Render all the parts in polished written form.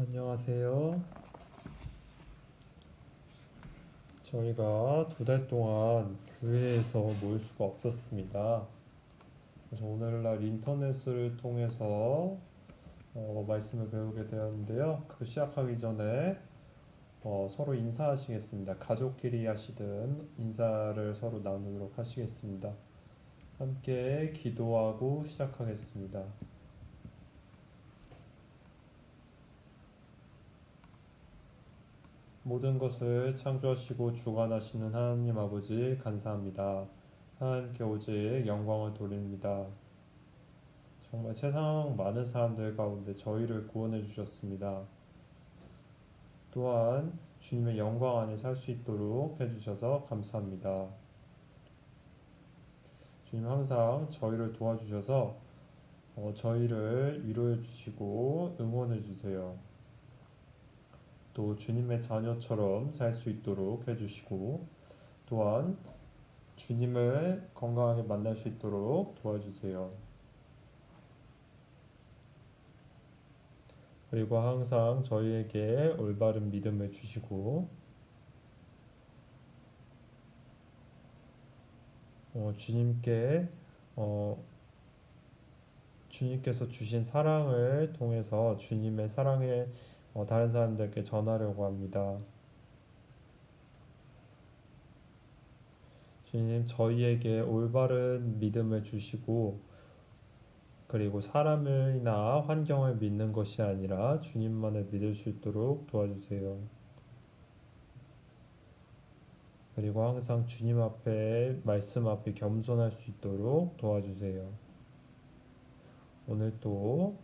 안녕하세요. 저희가 2달 동안 교회에서 모일 수가 없었습니다. 그래서 오늘날 인터넷을 통해서 말씀을 배우게 되었는데요. 그 시작하기 전에 서로 인사하시겠습니다. 가족끼리 하시든 인사를 서로 나누도록 하시겠습니다. 함께 기도하고 시작하겠습니다. 모든 것을 창조하시고 주관하시는 하나님 아버지 감사합니다. 하나님께 오직 영광을 돌립니다. 정말 세상 많은 사람들 가운데 저희를 구원해 주셨습니다. 또한 주님의 영광 안에 살 수 있도록 해주셔서 감사합니다. 주님 항상 저희를 도와주셔서 저희를 위로해 주시고 응원해 주세요. 또 주님의 자녀처럼 살 수 있도록 해주시고 또한 주님을 건강하게 만날 수 있도록 도와주세요. 그리고 항상 저희에게 올바른 믿음을 주시고 주님께 주님께서 주신 사랑을 통해서 주님의 사랑을 다른 사람들께 전하려고 합니다. 주님 저희에게 올바른 믿음을 주시고 그리고 사람이나 환경을 믿는 것이 아니라 주님만을 믿을 수 있도록 도와주세요. 그리고 항상 주님 앞에 말씀 앞에 겸손할 수 있도록 도와주세요. 오늘 또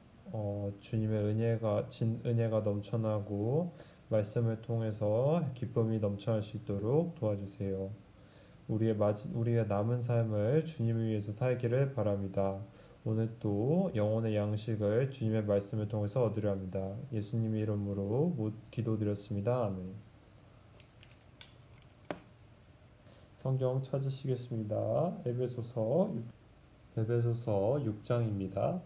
주님의 은혜가 넘쳐나고 말씀을 통해서 기쁨이 넘쳐날 수 있도록 도와주세요. 우리의 남은 삶을 주님을 위해서 살기를 바랍니다. 오늘 또 영혼의 양식을 주님의 말씀을 통해서 얻으려 합니다. 예수님의 이름으로 기도드렸습니다. 아멘. 성경 찾으시겠습니다. 에베소서 6장입니다.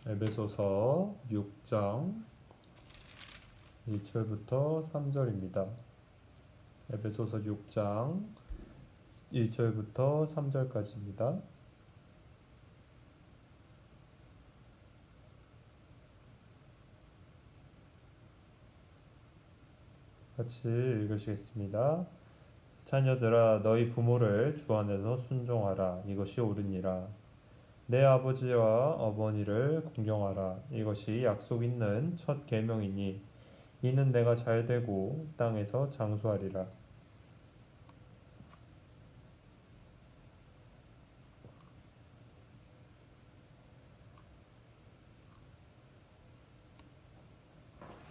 에베소서 6장 1절부터 3절입니다. 에베소서 6장 1절부터 3절까지입니다. 같이 읽으시겠습니다. 자녀들아 너희 부모를 주 안에서 순종하라. 이것이 옳으니라. 내 아버지와 어머니를 공경하라. 이것이 약속 있는 첫 계명이니 이는 내가 잘되고 땅에서 장수하리라.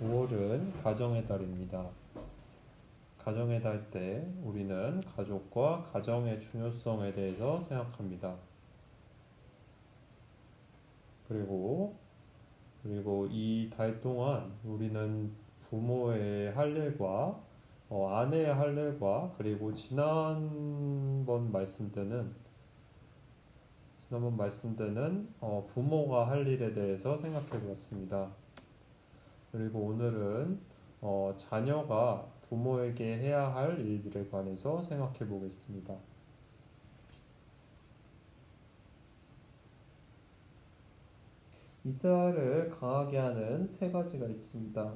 (5월은) 가정의 달입니다. 가정의 달 때 우리는 가족과 가정의 중요성에 대해서 생각합니다. 그리고 이 달 동안 우리는 부모의 할 일과 아내의 할 일과 그리고 지난번 말씀 때는 부모가 할 일에 대해서 생각해 보았습니다. 그리고 오늘은 자녀가 부모에게 해야 할 일들에 관해서 생각해 보겠습니다. 이스라엘을 강하게 하는 3가지가 있습니다.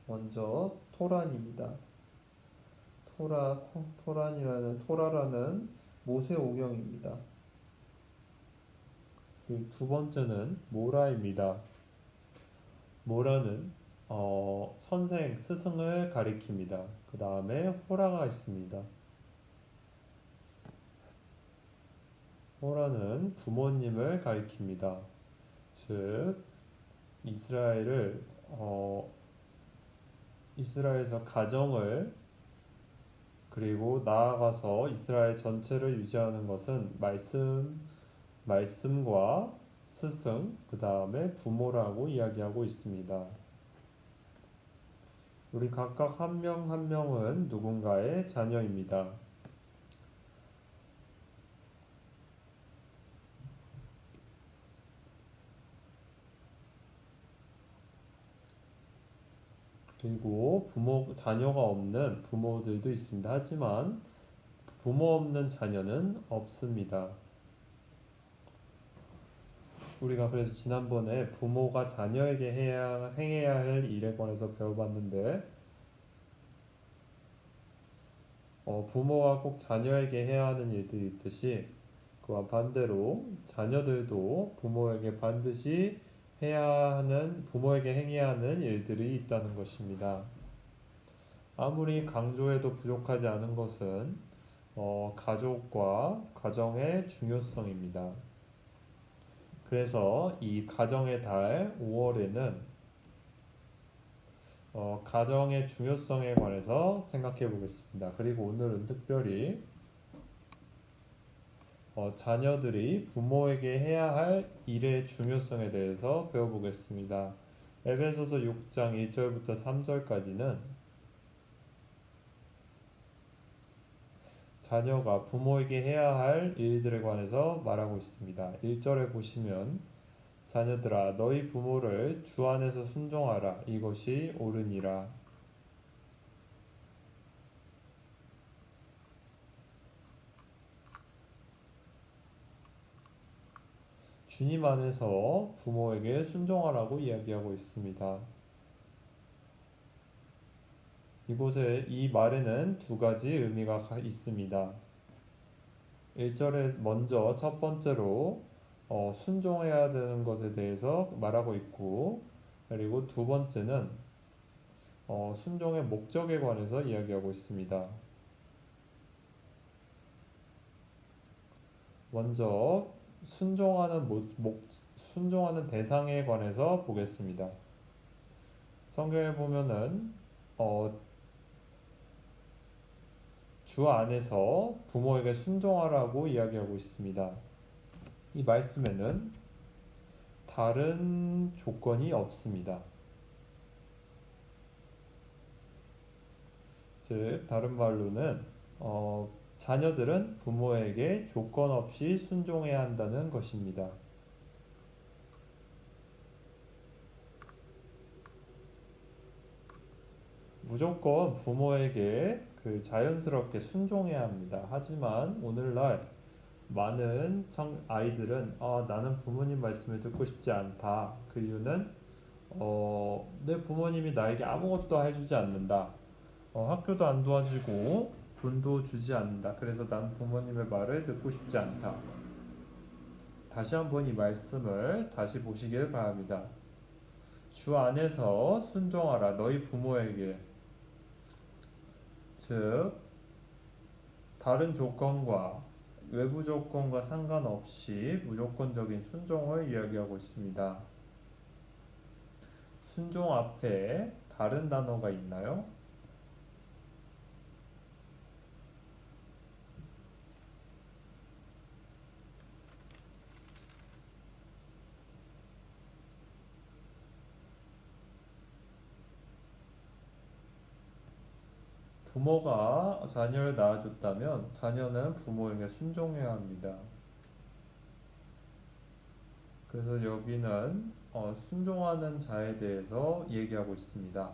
먼저 토란입니다. 토라라는 모세 오경입니다. 그리고 2번째는 모라입니다. 모라는 스승을 가리킵니다. 그 다음에 호라가 있습니다. 호라는 부모님을 가리킵니다. 즉 이스라엘에서 가정을 그리고 나아가서 이스라엘 전체를 유지하는 것은 말씀과 스승, 그 다음에 부모라고 이야기하고 있습니다. 우리 각각 한 명 한 명은 누군가의 자녀입니다. 그리고 자녀가 없는 부모들도 있습니다. 하지만 부모 없는 자녀는 없습니다. 우리가 그래서 지난번에 부모가 자녀에게 행해야 할 일에 관해서 배워봤는데, 부모가 꼭 자녀에게 해야 하는 일들이 있듯이, 그와 반대로 자녀들도 부모에게 행해야 하는 일들이 있다는 것입니다. 아무리 강조해도 부족하지 않은 것은 가족과 가정의 중요성입니다. 그래서 이 가정의 달 5월에는 가정의 중요성에 관해서 생각해 보겠습니다. 그리고 오늘은 특별히 자녀들이 부모에게 해야 할 일의 중요성에 대해서 배워보겠습니다. 에베소서 6장 1절부터 3절까지는 자녀가 부모에게 해야 할 일들에 관해서 말하고 있습니다. 1절에 보시면 자녀들아 너희 부모를 주 안에서 순종하라 이것이 옳으니라. 주님 안에서 부모에게 순종하라고 이야기하고 있습니다. 이곳에 이 말에는 두 가지 의미가 있습니다. 1절에 먼저 첫 번째로 순종해야 되는 것에 대해서 말하고 있고, 그리고 두 번째는 순종의 목적에 관해서 이야기하고 있습니다. 먼저 순종하는 대상에 관해서 보겠습니다. 성경에 보면은 주 안에서 부모에게 순종하라고 이야기하고 있습니다. 이 말씀에는 다른 조건이 없습니다. 즉 다른 말로는 자녀들은 부모에게 조건 없이 순종해야 한다는 것입니다. 무조건 부모에게 자연스럽게 순종해야 합니다. 하지만 오늘날 많은 아이들은 나는 부모님 말씀을 듣고 싶지 않다. 그 이유는 내 부모님이 나에게 아무것도 해주지 않는다. 학교도 안 도와주고 돈도 주지 않는다. 그래서 난 부모님의 말을 듣고 싶지 않다. 다시 한번 이 말씀을 다시 보시길 바랍니다. 주 안에서 순종하라 너희 부모에게. 즉 다른 조건과 외부 조건과 상관없이 무조건적인 순종을 이야기하고 있습니다. 순종 앞에 다른 단어가 있나요? 부모가 자녀를 낳아줬다면 자녀는 부모에게 순종해야 합니다. 그래서 여기는 순종하는 자에 대해서 얘기하고 있습니다.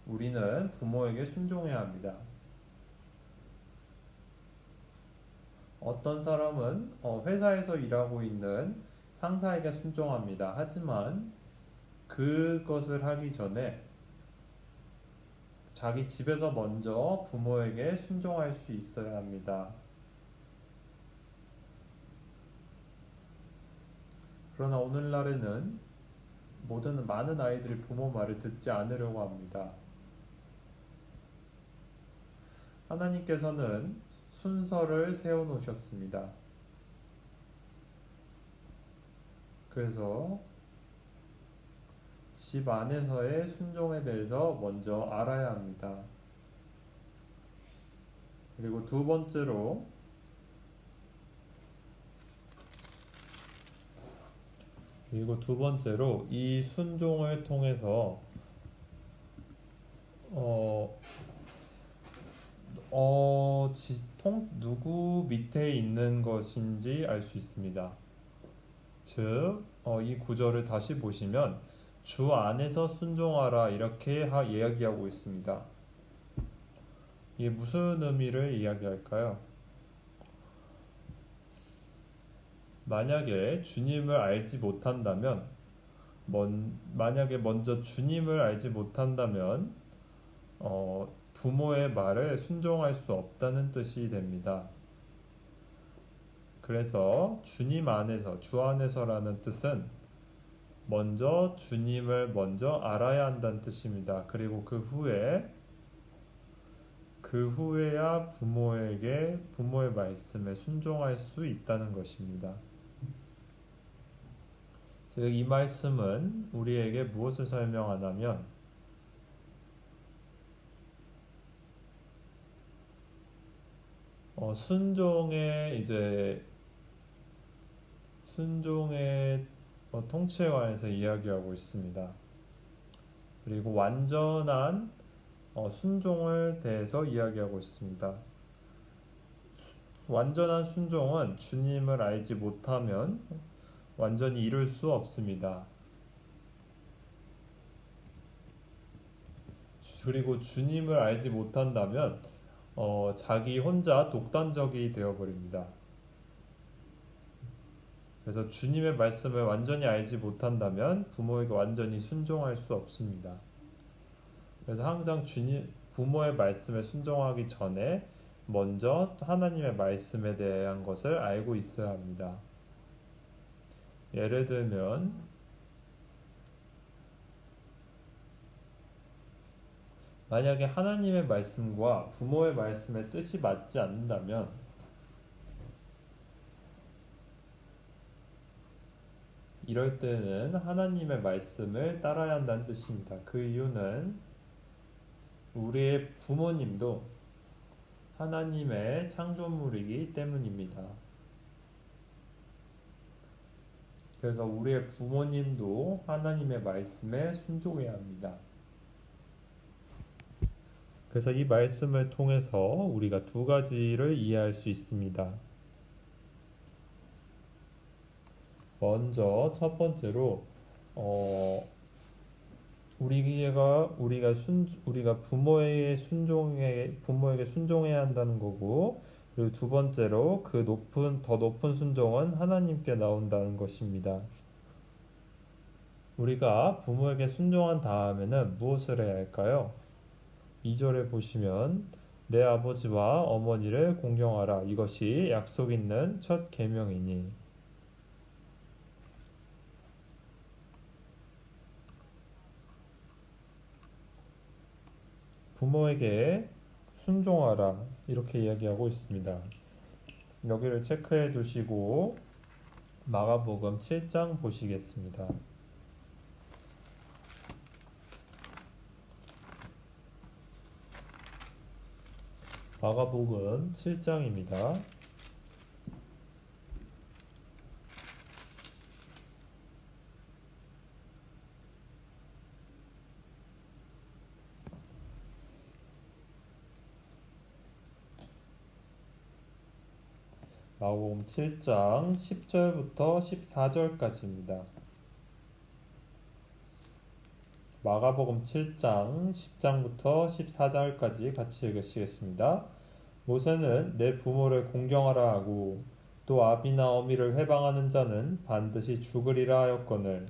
우리는 부모에게 순종해야 합니다. 어떤 사람은 회사에서 일하고 있는 상사에게 순종합니다. 하지만 그것을 하기 전에 자기 집에서 먼저 부모에게 순종할 수 있어야 합니다. 그러나 오늘날에는 많은 아이들이 부모 말을 듣지 않으려고 합니다. 하나님께서는 순서를 세워놓으셨습니다. 그래서 집 안에서의 순종에 대해서 먼저 알아야 합니다. 그리고 두 번째로 이 순종을 통해서 어, 누구 밑에 있는 것인지 알 수 있습니다. 즉, 이 구절을 다시 보시면 주 안에서 순종하라 이렇게 이야기하고 있습니다. 이게 무슨 의미를 이야기할까요? 만약에 주님을 알지 못한다면, 만약에 먼저 주님을 알지 못한다면, 부모의 말을 순종할 수 없다는 뜻이 됩니다. 그래서 주님 안에서, 주 안에서라는 뜻은 먼저 주님을 먼저 알아야 한다는 뜻입니다. 그리고 그 후에야 부모의 말씀에 순종할 수 있다는 것입니다. 즉, 이 말씀은 우리에게 무엇을 설명하냐면, 순종의 통치에 관해서 이야기하고 있습니다. 그리고 완전한 순종을 대해서 이야기하고 있습니다. 완전한 순종은 주님을 알지 못하면 완전히 이룰 수 없습니다. 그리고 주님을 알지 못한다면 자기 혼자 독단적이 되어버립니다. 그래서 주님의 말씀을 완전히 알지 못한다면 부모에게 완전히 순종할 수 없습니다. 그래서 항상 부모의 말씀에 순종하기 전에 먼저 하나님의 말씀에 대한 것을 알고 있어야 합니다. 예를 들면 만약에 하나님의 말씀과 부모의 말씀의 뜻이 맞지 않는다면 이럴 때는 하나님의 말씀을 따라야 한다는 뜻입니다. 그 이유는 우리의 부모님도 하나님의 창조물이기 때문입니다. 그래서 우리의 부모님도 하나님의 말씀에 순종해야 합니다. 그래서 이 말씀을 통해서 우리가 두 가지를 이해할 수 있습니다. 먼저 첫 번째로 우리가 부모에게 순종해야 한다는 거고, 그리고 두 번째로 더 높은 순종은 하나님께 나온다는 것입니다. 우리가 부모에게 순종한 다음에는 무엇을 해야 할까요? 2절에 보시면 내 아버지와 어머니를 공경하라. 이것이 약속 있는 첫 계명이니. 부모에게 순종하라. 이렇게 이야기하고 있습니다. 여기를 체크해 두시고 마가복음 7장 보시겠습니다. 마가복음 7장입니다. 마가복음 7장 10절부터 14절까지입니다. 마가복음 7장 10장부터 14절까지 같이 읽으시겠습니다. 모세는 내 부모를 공경하라 하고 또 아비나 어미를 회방하는 자는 반드시 죽으리라 하였거늘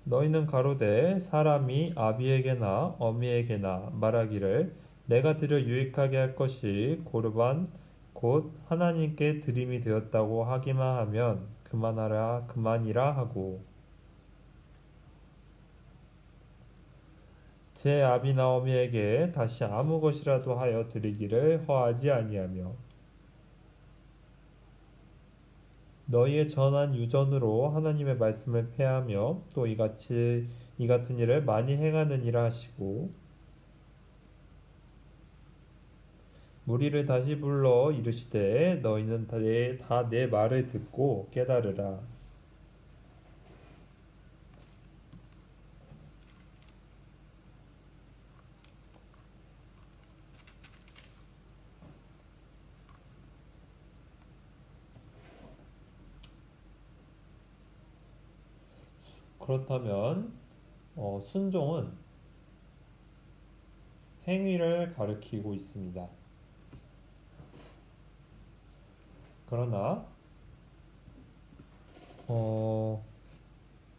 너희는 가로되 사람이 아비에게나 어미에게나 말하기를 내가 드려 유익하게 할 것이 고르반 곧 하나님께 드림이 되었다고 하기만 하면 그만이라 하고 제 아비나 어미에게 다시 아무 것이라도 하여 드리기를 허하지 아니하며 너희의 전한 유전으로 하나님의 말씀을 폐하며 또 이 같은 일을 많이 행하느니라 하시고 무리를 다시 불러 이르시되 너희는 다 내 말을 듣고 깨달으라. 그렇다면 순종은 행위를 가리키고 있습니다. 그러나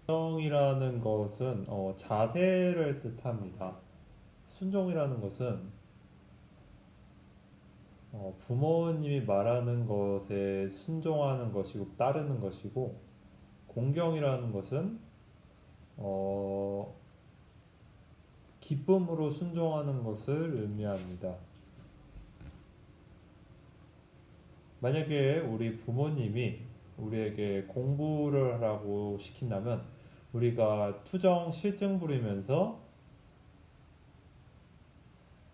순종이라는 것은 자세를 뜻합니다. 순종이라는 것은 부모님이 말하는 것에 순종하는 것이고 따르는 것이고 공경이라는 것은 기쁨으로 순종하는 것을 의미합니다. 만약에 우리 부모님이 우리에게 공부를 하라고 시킨다면 우리가 투정 실증 부리면서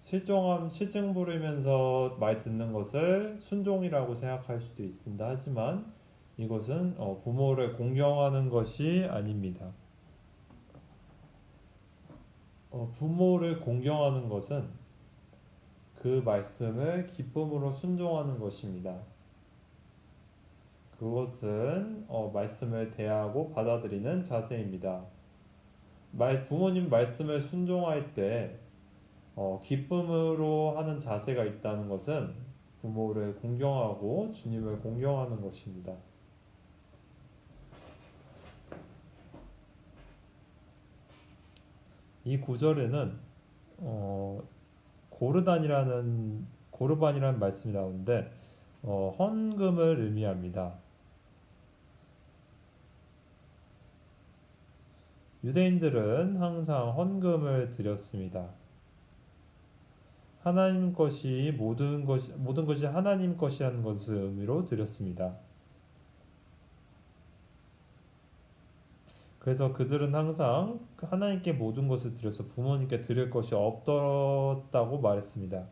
실증 부리면서 말 듣는 것을 순종이라고 생각할 수도 있습니다. 하지만 이것은 부모를 공경하는 것이 아닙니다. 부모를 공경하는 것은 그 말씀을 기쁨으로 순종하는 것입니다. 그것은 말씀을 대하고 받아들이는 자세입니다. 부모님 말씀을 순종할 때 기쁨으로 하는 자세가 있다는 것은 부모를 공경하고 주님을 공경하는 것입니다. 이 구절에는 고르반이라는 말씀이 나오는데 헌금을 의미합니다. 유대인들은 항상 헌금을 드렸습니다. 하나님 것이 모든 것이 하나님 것이라는 것을 의미로 드렸습니다. 그래서 그들은 항상 하나님께 모든 것을 드려서 부모님께 드릴 것이 없었다고 말했습니다.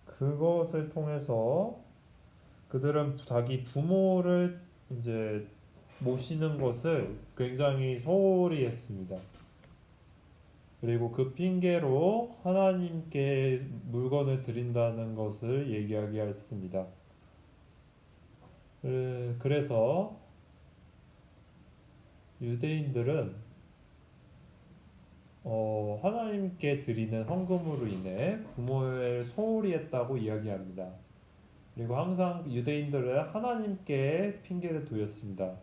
그것을 통해서 그들은 자기 부모를 이제 모시는 것을 굉장히 소홀히 했습니다. 그리고 그 핑계로 하나님께 물건을 드린다는 것을 얘기하게 했습니다. 그래서 유대인들은 하나님께 드리는 헌금으로 인해 부모를 소홀히 했다고 이야기합니다. 그리고 항상 유대인들은 하나님께 핑계를 두었습니다.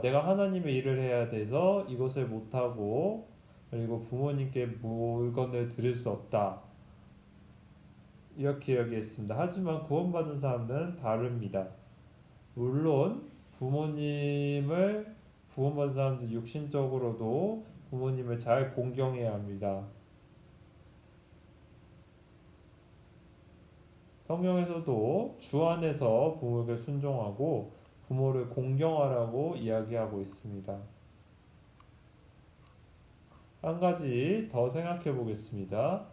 내가 하나님의 일을 해야 돼서 이것을 못하고 그리고 부모님께 물건을 드릴 수 없다. 이렇게 이야기했습니다. 하지만 구원받은 사람들은 다릅니다. 물론 구원받은 사람들 육신적으로도 부모님을 잘 공경해야 합니다. 성경에서도 주 안에서 부모에게 순종하고 부모를 공경하라고 이야기하고 있습니다. 한 가지 더 생각해 보겠습니다.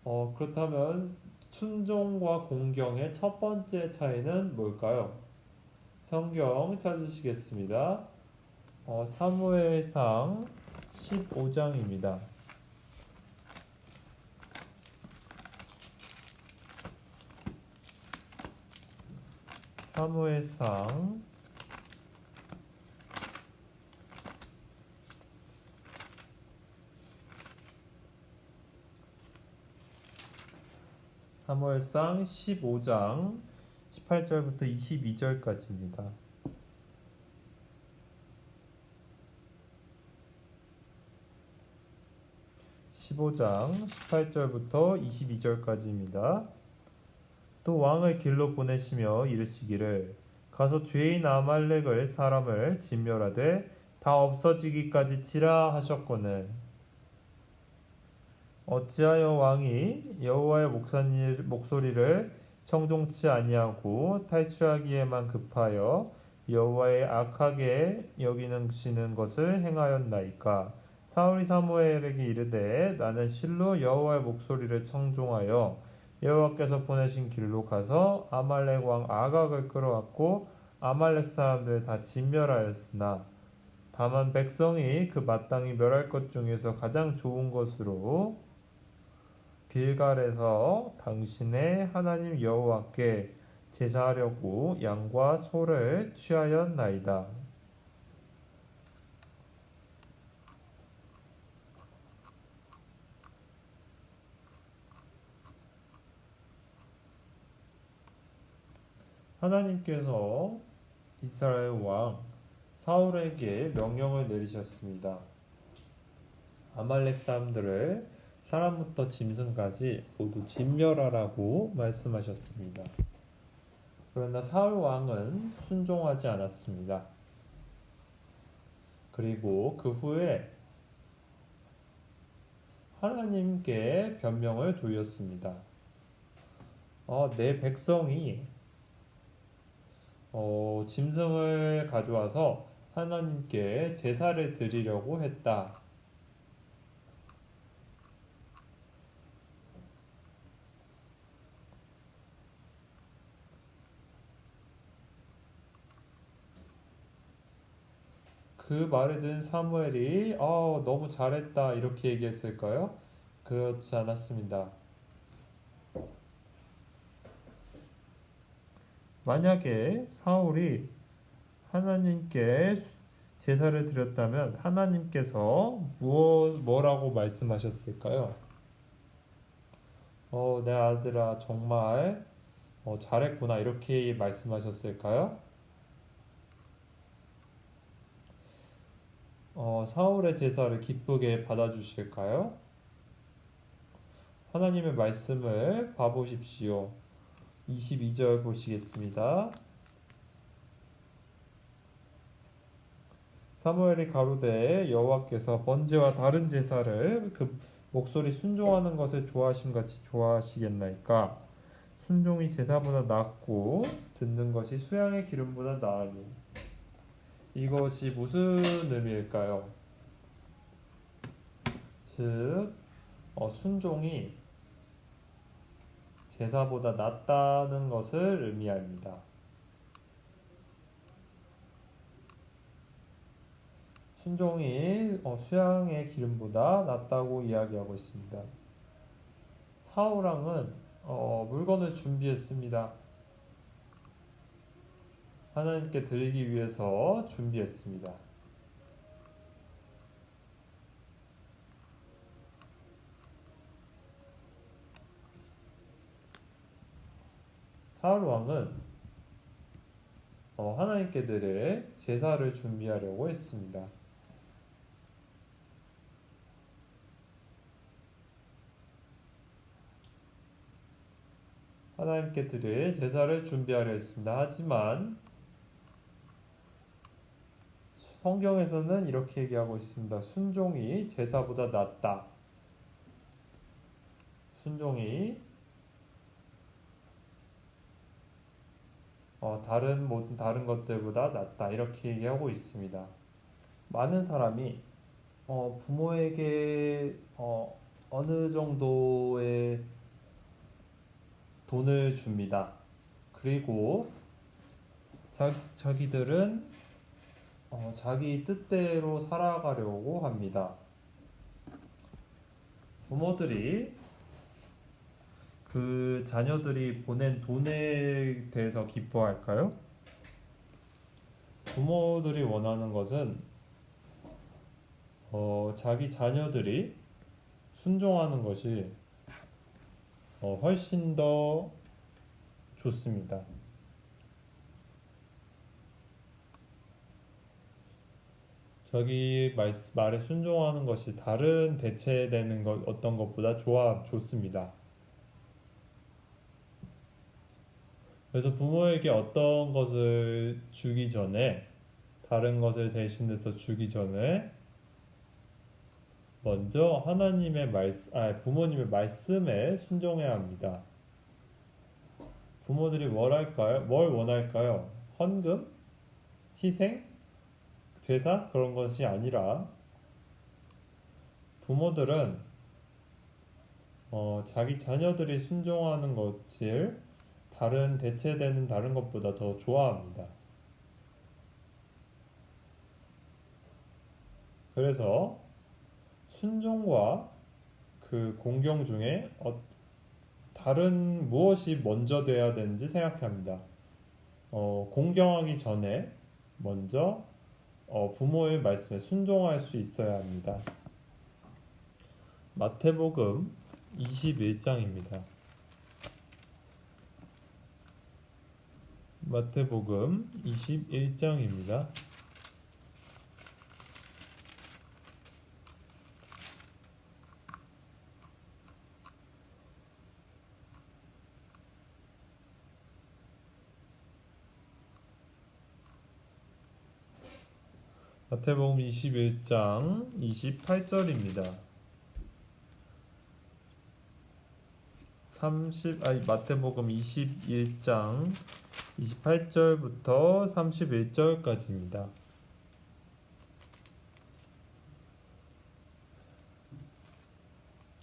그렇다면 순종과 공경의 첫 번째 차이는 뭘까요? 성경 찾으시겠습니다. 사무엘상 15장입니다. 사무엘상 15장 18절부터 22절까지입니다. 15장 18절부터 22절까지입니다. 또 왕을 길로 보내시며 이르시기를 가서 죄인 아말렉을 사람을 진멸하되 다 없어지기까지 치라 하셨거늘 어찌하여 왕이 여호와의 목소리를 청종치 아니하고 탈취하기에만 급하여 여호와의 악하게 여기시는 것을 행하였나이까. 사울이 사무엘에게 이르되 나는 실로 여호와의 목소리를 청종하여 여호와께서 보내신 길로 가서 아말렉 왕 아각을 끌어왔고 아말렉 사람들을 다 진멸하였으나 다만 백성이 그 마땅히 멸할 것 중에서 가장 좋은 것으로 길갈에서 당신의 하나님 여호와께 제사하려고 양과 소를 취하였나이다. 하나님께서 이스라엘 왕 사울에게 명령을 내리셨습니다. 아말렉 사람들을 사람부터 짐승까지 모두 진멸하라고 말씀하셨습니다. 그러나 사울 왕은 순종하지 않았습니다. 그리고 그 후에 하나님께 변명을 돌렸습니다. 내 백성이 짐승을 가져와서 하나님께 제사를 드리려고 했다. 그 말을 들은 사무엘이 너무 잘했다 이렇게 얘기했을까요? 그렇지 않았습니다. 만약에 사울이 하나님께 제사를 드렸다면 하나님께서 뭐라고 말씀하셨을까요? 내 아들아 정말 잘했구나 이렇게 말씀하셨을까요? 사울의 제사를 기쁘게 받아주실까요? 하나님의 말씀을 봐보십시오. 22절 보시겠습니다. 사무엘이 가로되 여호와께서 번제와 다른 제사를 그 목소리 순종하는 것을 좋아하심같이 좋아하시겠나이까. 순종이 제사보다 낫고 듣는 것이 수양의 기름보다 나으니. 이것이 무슨 의미일까요? 즉 순종이 제사보다 낫다는 것을 의미합니다. 순종이 수양의 기름보다 낫다고 이야기하고 있습니다. 사울 왕은 물건을 준비했습니다. 하나님께 드리기 위해서 준비했습니다. 사울 왕은 하나님께 드릴 제사를 준비하려고 했습니다. 하나님께 드릴 제사를 준비하려 했습니다. 하지만 성경에서는 이렇게 얘기하고 있습니다. 순종이 제사보다 낫다. 순종이 모든 다른 것들보다 낫다. 이렇게 얘기하고 있습니다. 많은 사람이 부모에게 어느 정도의 돈을 줍니다. 그리고 자기들은 자기 뜻대로 살아가려고 합니다. 부모들이 그 자녀들이 보낸 돈에 대해서 기뻐할까요? 부모들이 원하는 것은 자기 자녀들이 순종하는 것이 훨씬 더 좋습니다. 자기 말에 순종하는 것이 다른 대체되는 어떤 것보다 좋습니다. 그래서 부모에게 어떤 것을 주기 전에, 다른 것을 대신해서 주기 전에 먼저 부모님의 말씀에 순종해야 합니다. 부모들이 뭘 할까요? 뭘 원할까요? 헌금? 희생? 제사? 그런 것이 아니라 부모들은 자기 자녀들이 순종하는 것을 대체되는 다른 것보다 더 좋아합니다. 그래서 순종과 그 공경 중에 다른 무엇이 먼저 돼야 되는지 생각합니다. 공경하기 전에 먼저 부모의 말씀에 순종할 수 있어야 합니다. 마태복음 21장입니다. 마태복음 21장입니다. 마태복음 21장 28절입니다. 마태복음 21장 28절부터 31절까지입니다.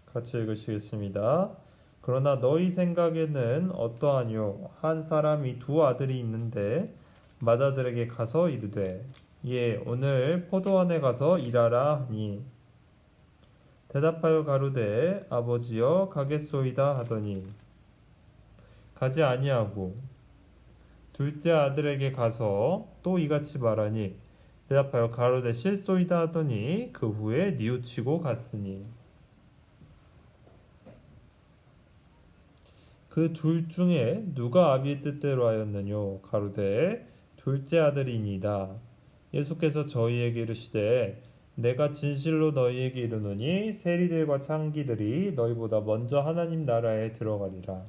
같이 읽으시겠습니다. 그러나 너희 생각에는 어떠하뇨? 한 사람이 두 아들이 있는데 맏아들에게 가서 이르되 오늘 포도원에 가서 일하라 하니 대답하여 가로되 아버지여 가겠소이다 하더니 가지 아니하고 둘째 아들에게 가서 또 이같이 말하니 대답하여 가로되 싫소이다 하더니 그 후에 뉘우치고 갔으니 그 둘 중에 누가 아비의 뜻대로 하였느뇨? 가로되 둘째 아들이니이다. 예수께서 저희에게 이르시되 내가 진실로 너희에게 이르노니 세리들과 창기들이 너희보다 먼저 하나님 나라에 들어가리라.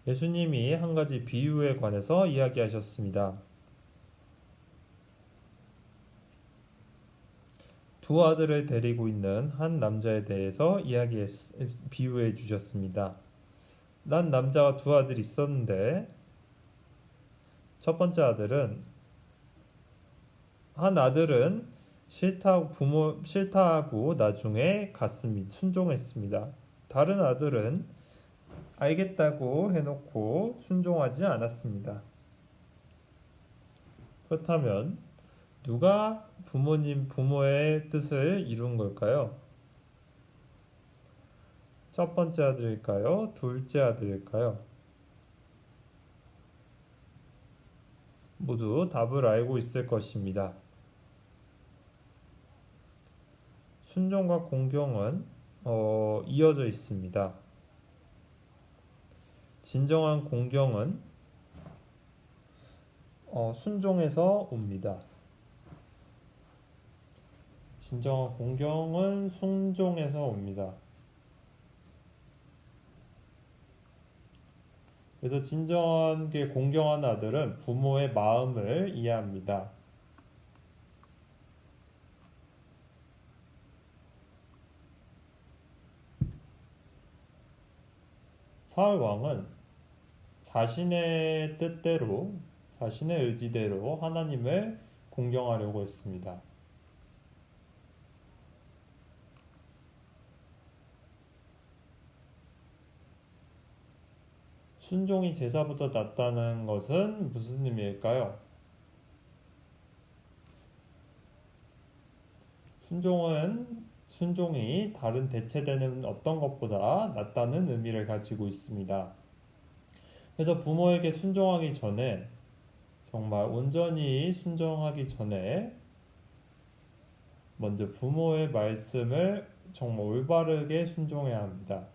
예수님이 한 가지 비유에 관해서 이야기하셨습니다. 두 아들을 데리고 있는 한 남자에 대해서 비유해 주셨습니다. 난 남자가 두 아들이 있었는데 첫 번째 한 아들은 싫다고 나중에 순종했습니다. 다른 아들은 알겠다고 해놓고 순종하지 않았습니다. 그렇다면 누가 부모의 뜻을 이룬 걸까요? 첫 번째 아들일까요? 둘째 아들일까요? 모두 답을 알고 있을 것입니다. 순종과 공경은 이어져 있습니다. 진정한 공경은 순종에서 옵니다. 진정한 공경은 순종에서 옵니다. 그래서 진정하게 공경하는 아들은 부모의 마음을 이해합니다. 사울 왕은 자신의 뜻대로, 자신의 의지대로 하나님을 공경하려고 했습니다. 순종이 제사보다 낫다는 것은 무슨 의미일까요? 순종이 다른 대체되는 어떤 것보다 낫다는 의미를 가지고 있습니다. 그래서 부모에게 순종하기 전에, 정말 온전히 순종하기 전에 먼저 부모의 말씀을 정말 올바르게 순종해야 합니다.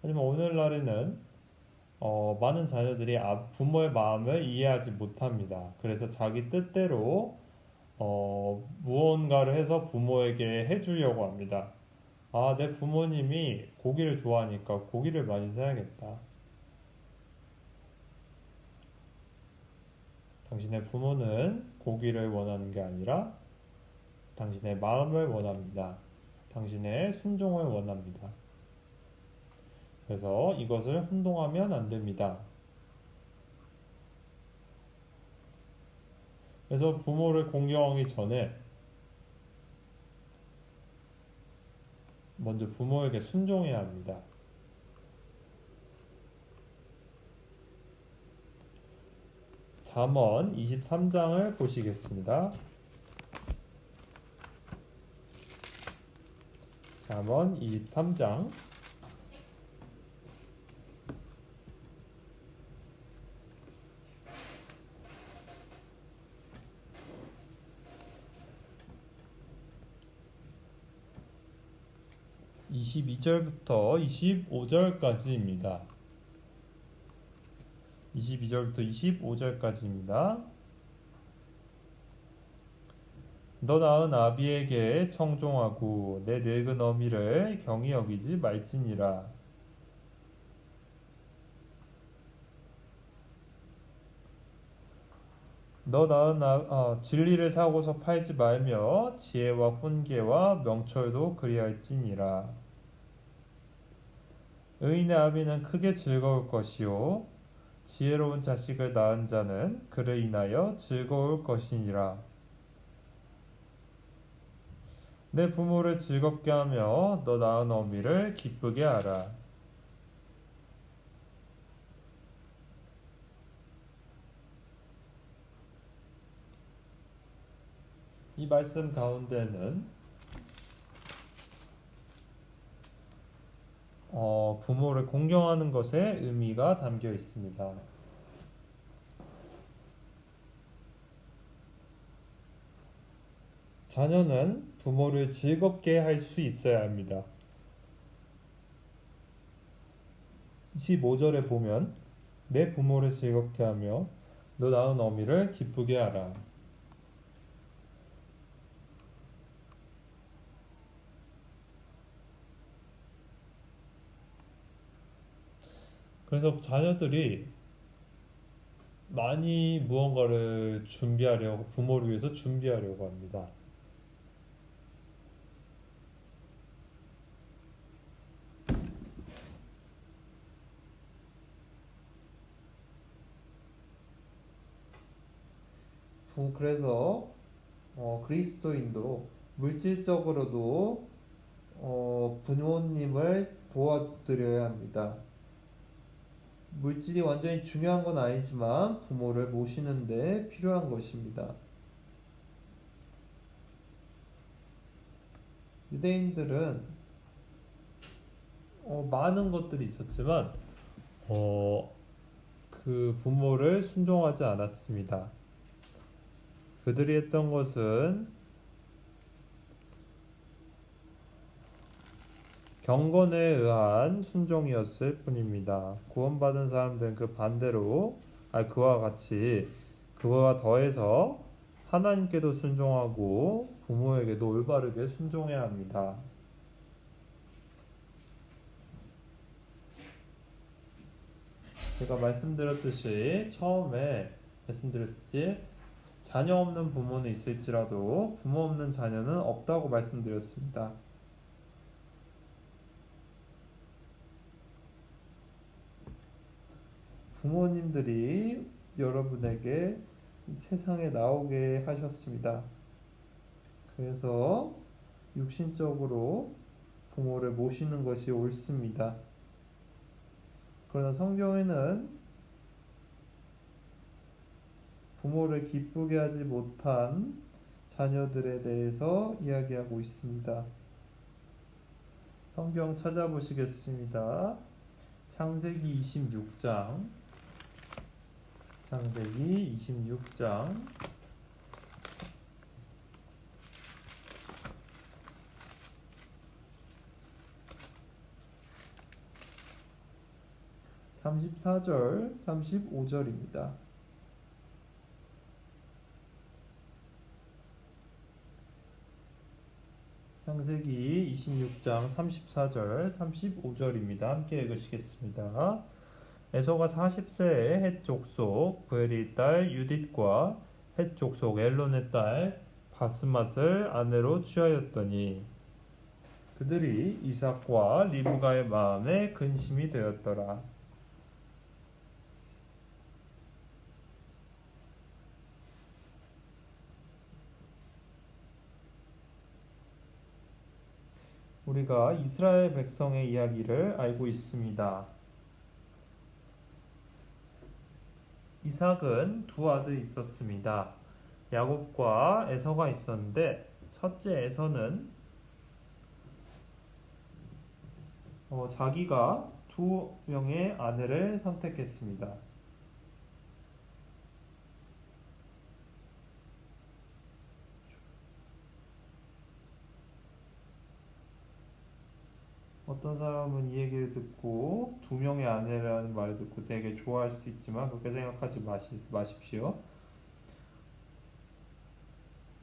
하지만 오늘날에는 많은 자녀들이 부모의 마음을 이해하지 못합니다. 그래서 자기 뜻대로 무언가를 해서 부모에게 해주려고 합니다. 아, 내 부모님이 고기를 좋아하니까 고기를 많이 사야겠다. 당신의 부모는 고기를 원하는 게 아니라 당신의 마음을 원합니다. 당신의 순종을 원합니다. 그래서 이것을 혼동하면 안 됩니다. 그래서 부모를 공경하기 전에 먼저 부모에게 순종해야 합니다. 잠언 23장을 보시겠습니다. 잠언 23장 22절부터 25절까지입니다. 22절부터 25절까지입니다. 너 낳은 아비에게 청종하고 내 늙은 어미를 경히 여기지 말지니라. 너 낳은 진리를 사고서 팔지 말며 지혜와 훈계와 명철도 그리할지니라. 의인의 아비는 크게 즐거울 것이요 지혜로운 자식을 낳은 자는 그를 인하여 즐거울 것이니라. 내 부모를 즐겁게 하며 너 낳은 어미를 기쁘게 하라. 이 말씀 가운데는 부모를 공경하는 것에 의미가 담겨 있습니다. 자녀는 부모를 즐겁게 할 수 있어야 합니다. 25절에 보면 내 부모를 즐겁게 하며 너 낳은 어미를 기쁘게 하라. 그래서 자녀들이 많이 무언가를 준비하려고 부모를 위해서 준비하려고 합니다. 그래서 그리스도인도 물질적으로도 부모님을 도와드려야 합니다. 물질이 완전히 중요한 건 아니지만 부모를 모시는데 필요한 것입니다. 유대인들은 많은 것들이 있었지만 그 부모를 순종하지 않았습니다. 그들이 했던 것은 경건에 의한 순종이었을 뿐입니다. 구원받은 사람들은 그 반대로 그와 같이 그와 더해서 하나님께도 순종하고 부모에게도 올바르게 순종해야 합니다. 제가 말씀드렸듯이 처음에 말씀드렸지 자녀 없는 부모는 있을지라도 부모 없는 자녀는 없다고 말씀드렸습니다. 부모님들이 여러분에게 세상에 나오게 하셨습니다. 그래서 육신적으로 부모를 모시는 것이 옳습니다. 그러나 성경에는 부모를 기쁘게 하지 못한 자녀들에 대해서 이야기하고 있습니다. 성경 찾아보시겠습니다. 창세기 26장 34절 35절입니다. 창세기 26장 34절, 35절입니다. 함께 읽으시겠습니다. 에서가 40세에 헷 족속 부엘의 딸 유딧과 헷 족속 엘론의 딸 바스맛을 아내로 취하였더니 그들이 이삭과 리브가의 마음에 근심이 되었더라. 우리가 이스라엘 백성의 이야기를 알고 있습니다. 이삭은 두 아들이 있었습니다. 야곱과 에서가 있었는데 첫째 에서는 자기가 두 명의 아내를 선택했습니다. 어떤 사람은 이 얘기를 듣고 두 명의 아내라는 말을 듣고 되게 좋아할 수도 있지만 그렇게 생각하지 마십시오.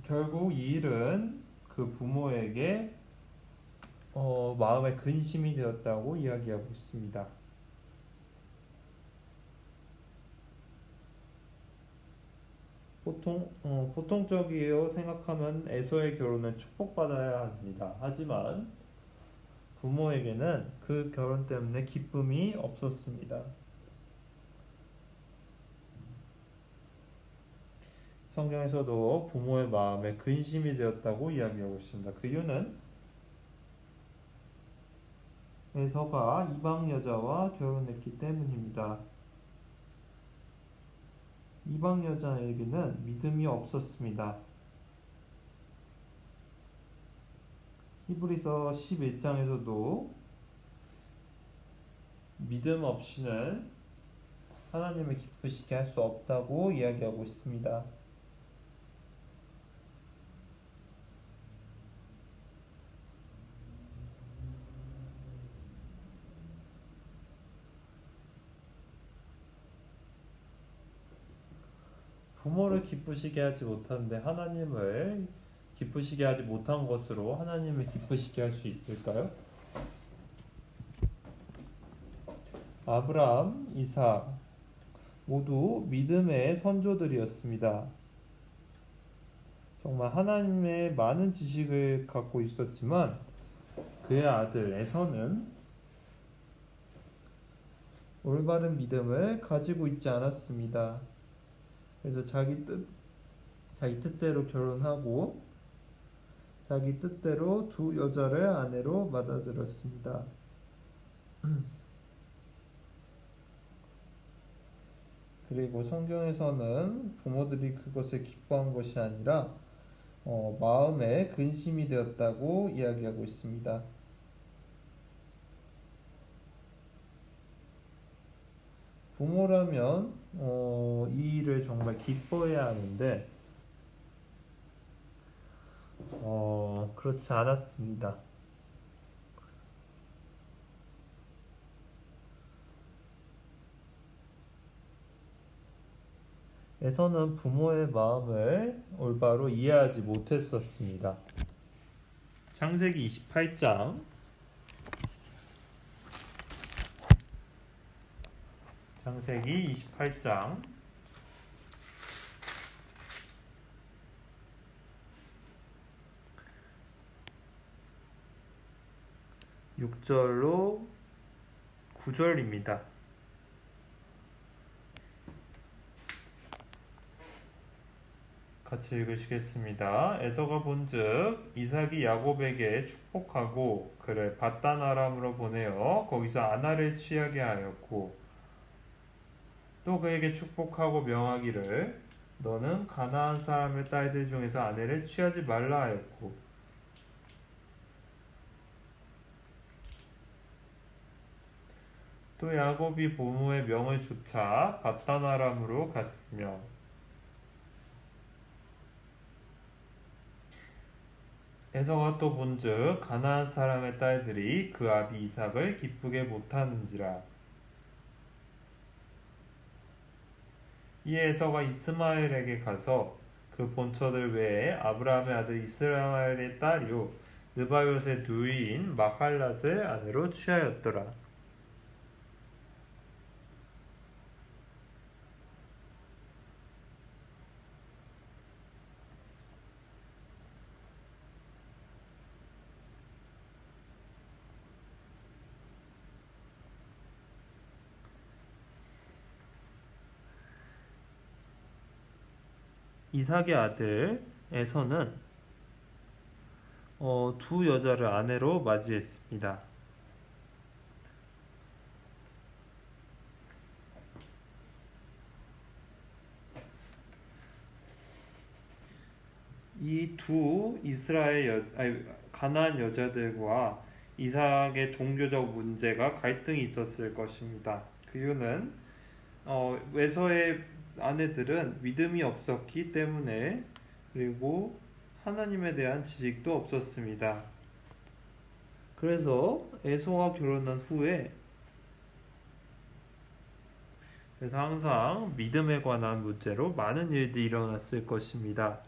결국 이 일은 그 부모에게 마음에 근심이 되었다고 이야기하고 있습니다. 보통적이에요 생각하면 에서의 결혼은 축복받아야 합니다. 하지만 부모에게는 그 결혼 때문에 기쁨이 없었습니다. 성경에서도 부모의 마음에 근심이 되었다고 이야기하고 있습니다. 그 이유는 에서가 이방 여자와 결혼했기 때문입니다. 이방 여자에게는 믿음이 없었습니다. 히브리서 11장에서도 믿음 없이는 하나님을 기쁘시게 할 수 없다고 이야기하고 있습니다. 부모를 기쁘시게 하지 못하는데 하나님을 기쁘시게 하지 못한 것으로 하나님을 기쁘시게 할 수 있을까요? 아브라함, 이삭 모두 믿음의 선조들이었습니다. 정말 하나님의 많은 지식을 갖고 있었지만 그의 아들 에서는 올바른 믿음을 가지고 있지 않았습니다. 그래서 자기 뜻대로 결혼하고 자기 뜻대로 두 여자를 아내로 받아들였습니다. 그리고 성경에서는 부모들이 그것을 기뻐한 것이 아니라 마음에 근심이 되었다고 이야기하고 있습니다. 부모라면 이 일을 정말 기뻐해야 하는데 그렇지 않았습니다. 에서는 부모의 마음을 올바로 이해하지 못했었습니다. 창세기 28장 6절로 9절입니다. 같이 읽으시겠습니다. 에서가 본즉 이삭이 야곱에게 축복하고 그를 밧단 아람으로 보내어 거기서 아나를 취하게 하였고 또 그에게 축복하고 명하기를 너는 가나안 사람의 딸들 중에서 아내를 취하지 말라 하였고 또 야곱이 부모의 명을 좇아 밧단 아람으로 갔으며 에서가 또 본즉 가나안 사람의 딸들이 그 아비 이삭을 기쁘게 못하는지라. 이에 에서가 이스마엘에게 가서 그 본처들 외에 아브라함의 아들 이스마엘의 딸이요 느바요의 누이인 마할랏을 아내로 취하였더라. 이삭의 아들 에서는 두 여자를 아내로 맞이했습니다. 이 두 가나안 여자들과 이삭의 종교적 문제가 갈등이 있었을 것입니다. 그 이유는 에서의 아내들은 믿음이 없었기 때문에, 그리고 하나님에 대한 지식도 없었습니다. 그래서 에서와 결혼한 후에 항상 믿음에 관한 문제로 많은 일들이 일어났을 것입니다.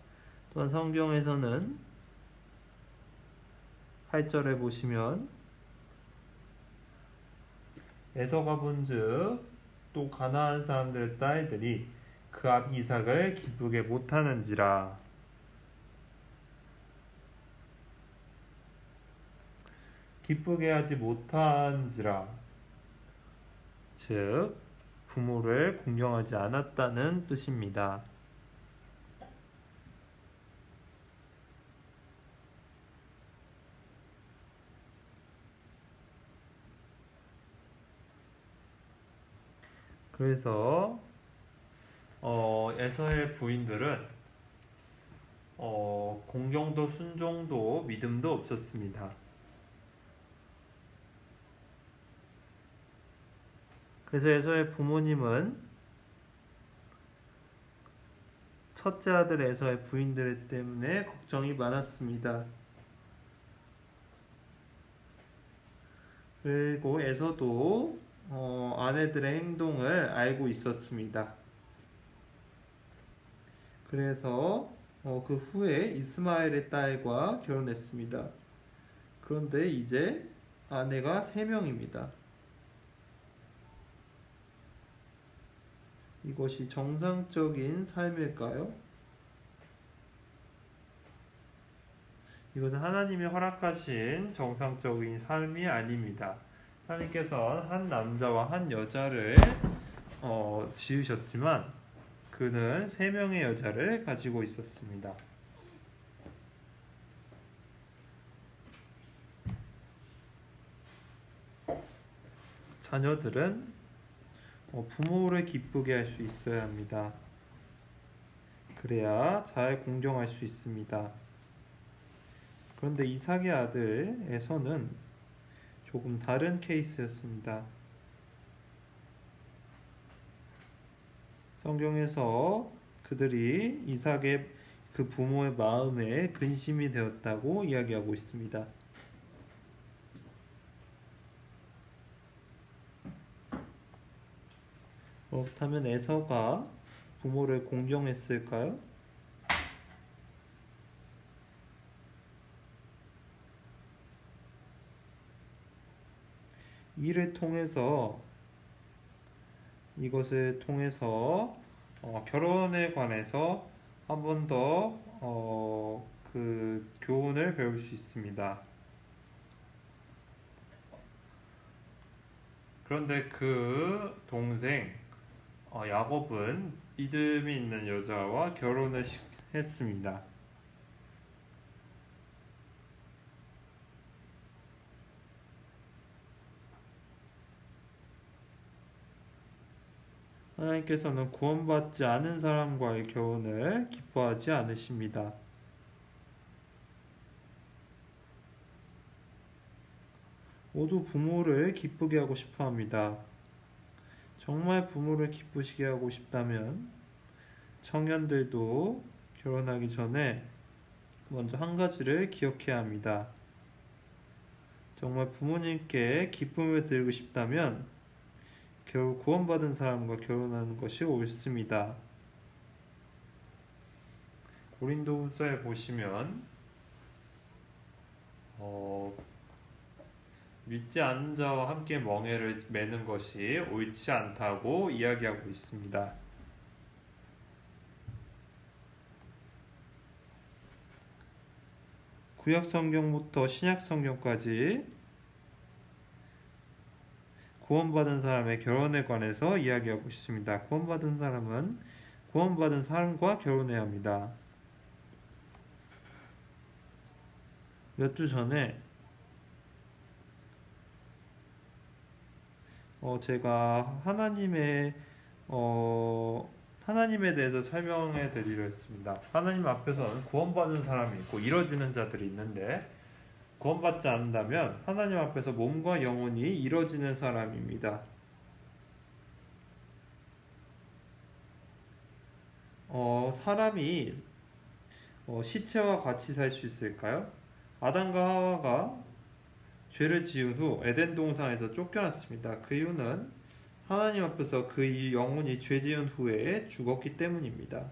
또한 성경에서는 8절에 보시면 에서가 본즉 또 가나안 사람들의 딸들이 그 앞 이삭을 기쁘게 못하는지라. 기쁘게 하지 못한지라. 즉 부모를 공경하지 않았다는 뜻입니다. 그래서 에서의 부인들은 공경도 순종도 믿음도 없었습니다. 그래서 에서의 부모님은 첫째 아들 에서의 부인들 때문에 걱정이 많았습니다. 그리고 에서도 아내들의 행동을 알고 있었습니다. 그래서 그 후에 이스마엘의 딸과 결혼했습니다. 그런데 이제 아내가 3명입니다. 이것이 정상적인 삶일까요? 이것은 하나님이 허락하신 정상적인 삶이 아닙니다. 하나님께서 한 남자와 한 여자를 지으셨지만 그는 3명의 여자를 가지고 있었습니다. 자녀들은 부모를 기쁘게 할 수 있어야 합니다. 그래야 잘 공경할 수 있습니다. 그런데 이삭의 아들 에서는 조금 다른 케이스였습니다. 성경에서 그들이 이삭의 그 부모의 마음에 근심이 되었다고 이야기하고 있습니다. 그렇다면 에서가 부모를 공경했을까요? 이것을 통해서 결혼에 관해서 한 번 더 그 교훈을 배울 수 있습니다. 그런데 그 동생 야곱은 믿음이 있는 여자와 결혼을 했습니다. 하나님께서는 구원받지 않은 사람과의 결혼을 기뻐하지 않으십니다. 모두 부모를 기쁘게 하고 싶어 합니다. 정말 부모를 기쁘시게 하고 싶다면 청년들도 결혼하기 전에 먼저 한 가지를 기억해야 합니다. 정말 부모님께 기쁨을 드리고 싶다면 겨우 구원받은 사람과 결혼하는 것이 옳습니다. 고린도후서에 보시면 어, 믿지 않는 자와 함께 멍에를 매는 것이 옳지 않다고 이야기하고 있습니다. 구약 성경부터 신약 성경까지 구원받은 사람의 결혼에 관해서 이야기하고 있습니다. 구원받은 사람은 구원받은 사람과 결혼해야 합니다. 몇 주 전에 제가 하나님에 대해서 설명해 드리려 했습니다. 하나님 앞에서는 구원받은 사람이 있고 이뤄지는 자들이 있는데 구원받지 않는다면 하나님 앞에서 몸과 영혼이 이뤄지는 사람입니다. 사람이 시체와 같이 살 수 있을까요? 아담과 하와가 죄를 지은 후 에덴 동산에서 쫓겨났습니다. 그 이유는 하나님 앞에서 그 영혼이 죄 지은 후에 죽었기 때문입니다.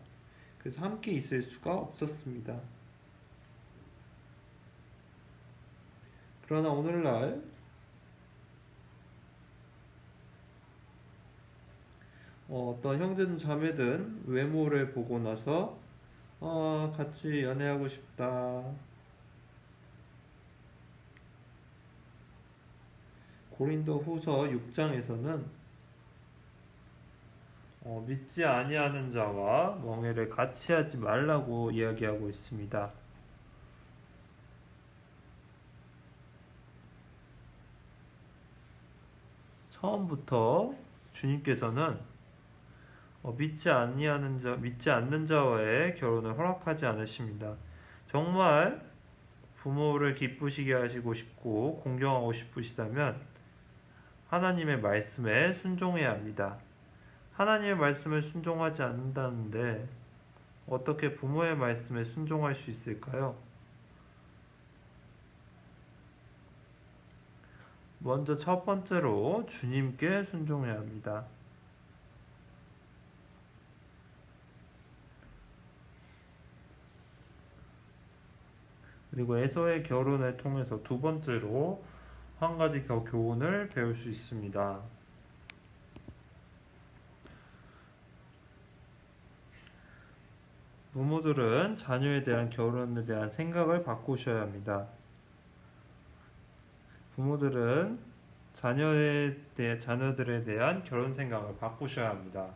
그래서 함께 있을 수가 없었습니다. 그러나 오늘날 어떤 형제든 자매든 외모를 보고 나서 같이 연애하고 싶다. 고린도 후서 6장에서는 믿지 아니하는 자와 멍에를 같이 하지 말라고 이야기하고 있습니다. 처음부터 주님께서는 믿지 않는 자와의 결혼을 허락하지 않으십니다. 정말 부모를 기쁘시게 하시고 싶고 공경하고 싶으시다면 하나님의 말씀에 순종해야 합니다. 하나님의 말씀을 순종하지 않는다는데 어떻게 부모의 말씀에 순종할 수 있을까요? 먼저 첫 번째로 주님께 순종해야 합니다. 그리고 에서의 결혼을 통해서 두 번째로 한 가지 교훈을 배울 수 있습니다. 부모들은 자녀에 대한 결혼에 대한 생각을 바꾸셔야 합니다. 부모들은 자녀들에 대한 결혼 생각을 바꾸셔야 합니다.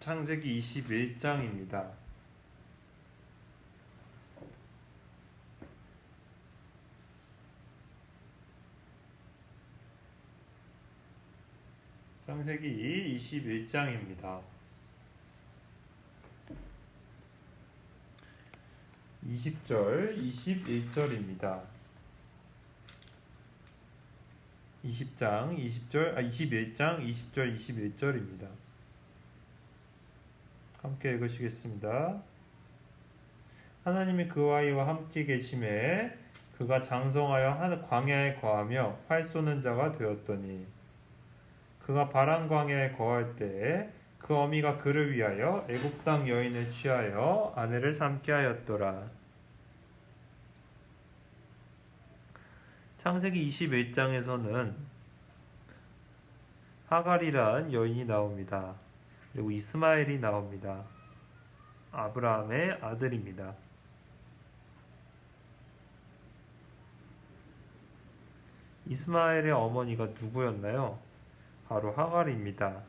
창세기 21장입니다. 창세기 21장입니다. 20절, 21절입니다. 21장, 20절, 21절입니다. 함께 읽으시겠습니다. 하나님이 그와 이와 함께 계심에 그가 장성하여 광야에 거하며 활 쏘는 자가 되었더니 그가 바란 광야에 거할 때에 그 어미가 그를 위하여 애굽 땅 여인을 취하여 아내를 삼게 하였더라. 창세기 21장에서는 하갈이란 여인이 나옵니다. 그리고 이스마엘이 나옵니다. 아브라함의 아들입니다. 이스마엘의 어머니가 누구였나요? 바로 하갈입니다.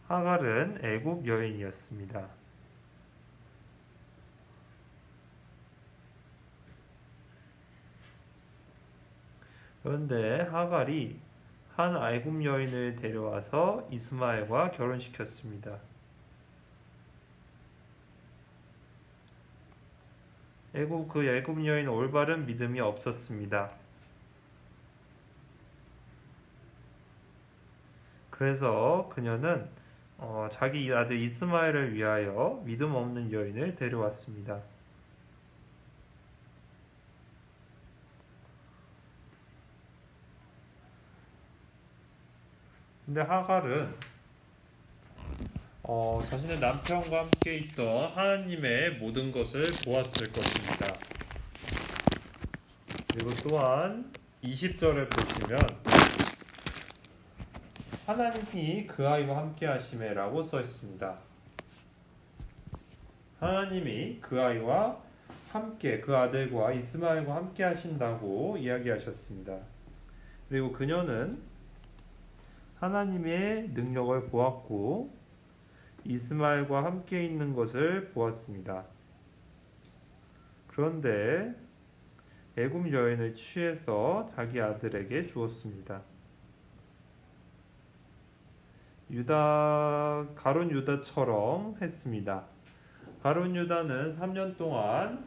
하갈은 애굽 여인이었습니다. 그런데 하갈이 한 애굽 여인을 데려와서 이스마엘과 결혼시켰습니다. 그 애굽 여인은 올바른 믿음이 없었습니다. 그래서 그녀는 자기 아들 이스마엘을 위하여 믿음 없는 여인을 데려왔습니다. 근데 하갈은 자신의 남편과 함께 있던 하나님의 모든 것을 보았을 것입니다. 그리고 또한 20절에 보시면 하나님이 그 아이와 함께 하심에라고 써 있습니다. 하나님이 그 아이와 함께, 그 아들과 이스마엘과 함께 하신다고 이야기하셨습니다. 그리고 그녀는 하나님의 능력을 보았고 이스마엘과 함께 있는 것을 보았습니다. 그런데 애굽 여인을 취해서 자기 아들에게 주었습니다. 가룟 유다처럼 했습니다. 가룟 유다는 3년 동안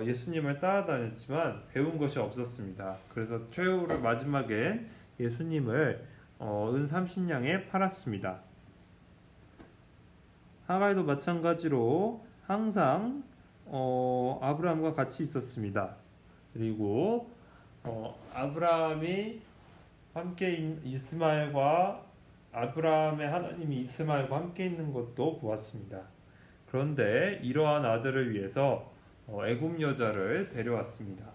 예수님을 따라다녔지만 배운 것이 없었습니다. 그래서 최후로 마지막엔 예수님을 은 30냥에 팔았습니다. 하갈도 마찬가지로 항상 아브라함과 같이 있었습니다. 그리고 아브라함이 함께 이스마엘과 아브라함의 하나님이 이스마엘과 함께 있는 것도 보았습니다. 그런데 이러한 아들을 위해서 애굽 여자를 데려왔습니다.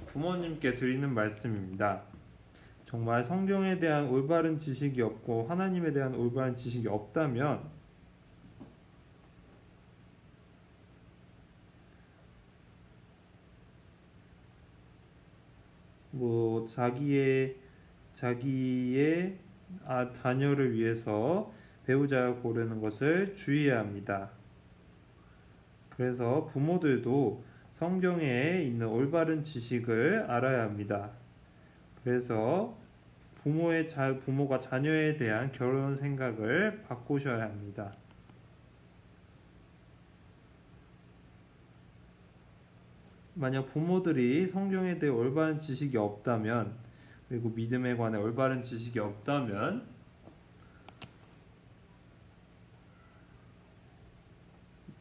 부모님께 드리는 말씀입니다. 정말 성경에 대한 올바른 지식이 없고 하나님에 대한 올바른 지식이 없다면 자기의 자녀를 위해서 배우자를 고르는 것을 주의해야 합니다. 그래서 부모들도 성경에 있는 올바른 지식을 알아야 합니다. 그래서 부모가 자녀에 대한 결혼 생각을 바꾸셔야 합니다. 만약 부모들이 성경에 대해 올바른 지식이 없다면, 그리고 믿음에 관해 올바른 지식이 없다면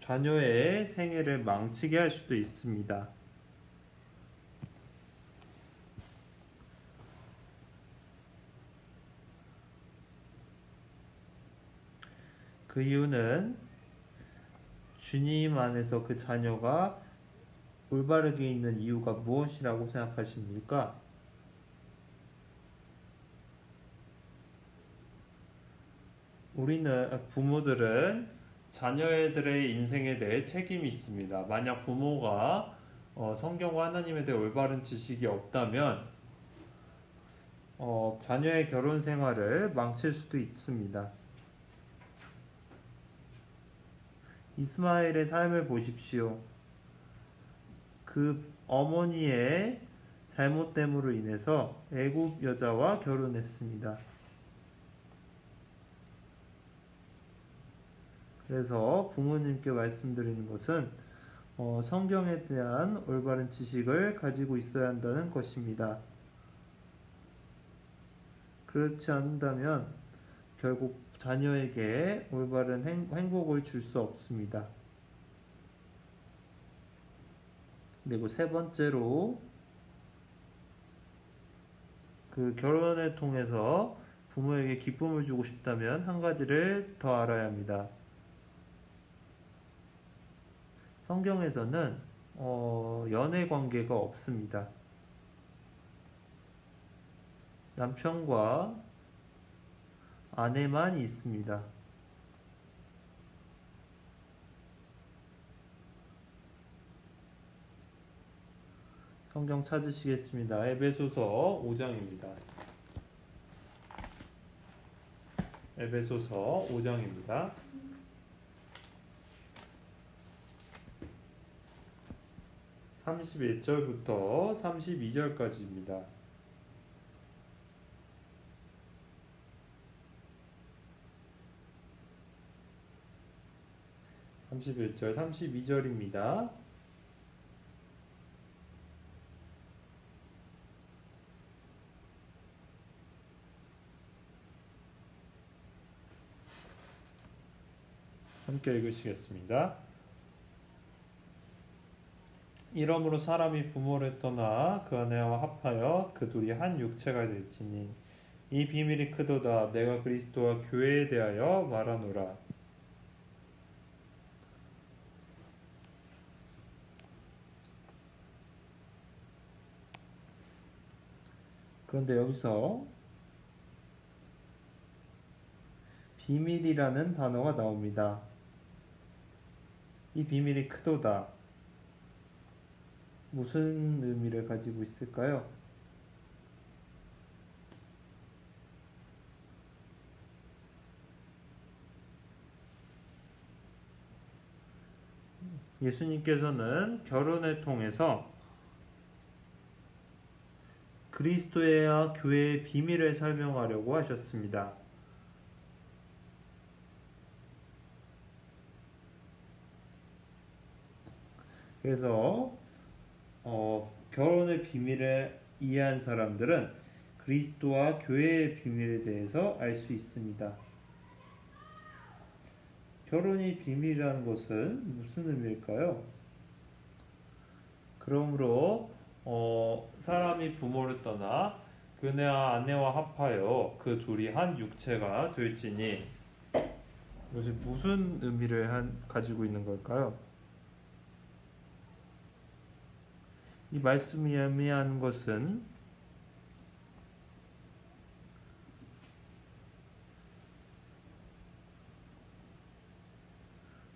자녀의 생애를 망치게 할 수도 있습니다. 그 이유는 주님 안에서 그 자녀가 올바르게 있는 이유가 무엇이라고 생각하십니까? 부모들은 자녀들의 인생에 대해 책임이 있습니다. 만약 부모가 성경과 하나님에 대해 올바른 지식이 없다면 자녀의 결혼 생활을 망칠 수도 있습니다. 이스마엘의 삶을 보십시오. 그 어머니의 잘못됨으로 인해서 애굽 여자와 결혼했습니다. 그래서 부모님께 말씀드리는 것은 성경에 대한 올바른 지식을 가지고 있어야 한다는 것입니다. 그렇지 않다면 결국 자녀에게 올바른 행복을 줄 수 없습니다. 그리고 세 번째로 그 결혼을 통해서 부모에게 기쁨을 주고 싶다면 한 가지를 더 알아야 합니다. 성경에서는 연애 관계가 없습니다. 남편과 아내만 있습니다. 성경 찾으시겠습니다. 에베소서 5장입니다. 에베소서 5장입니다. 31절부터 32절까지입니다. (31절) 32절입니다. 함께 읽으시겠습니다. 이러므로 사람이 부모를 떠나 그 아내와 합하여 그 둘이 한 육체가 될지니 이 비밀이 크도다. 내가 그리스도와 교회에 대하여 말하노라. 그런데 여기서 비밀이라는 단어가 나옵니다. 이 비밀이 크도다. 무슨 의미를 가지고 있을까요? 예수님께서는 결혼을 통해서 그리스도와 교회의 비밀을 설명하려고 하셨습니다. 그래서 결혼의 비밀을 이해한 사람들은 그리스도와 교회의 비밀에 대해서 알 수 있습니다. 결혼이 비밀이라는 것은 무슨 의미일까요? 그러므로 사람이 부모를 떠나 그네와 아내와 합하여 그 둘이 한 육체가 될지니, 이것이 무슨 의미를 가지고 있는 걸까요? 이 말씀이 의미하는 것은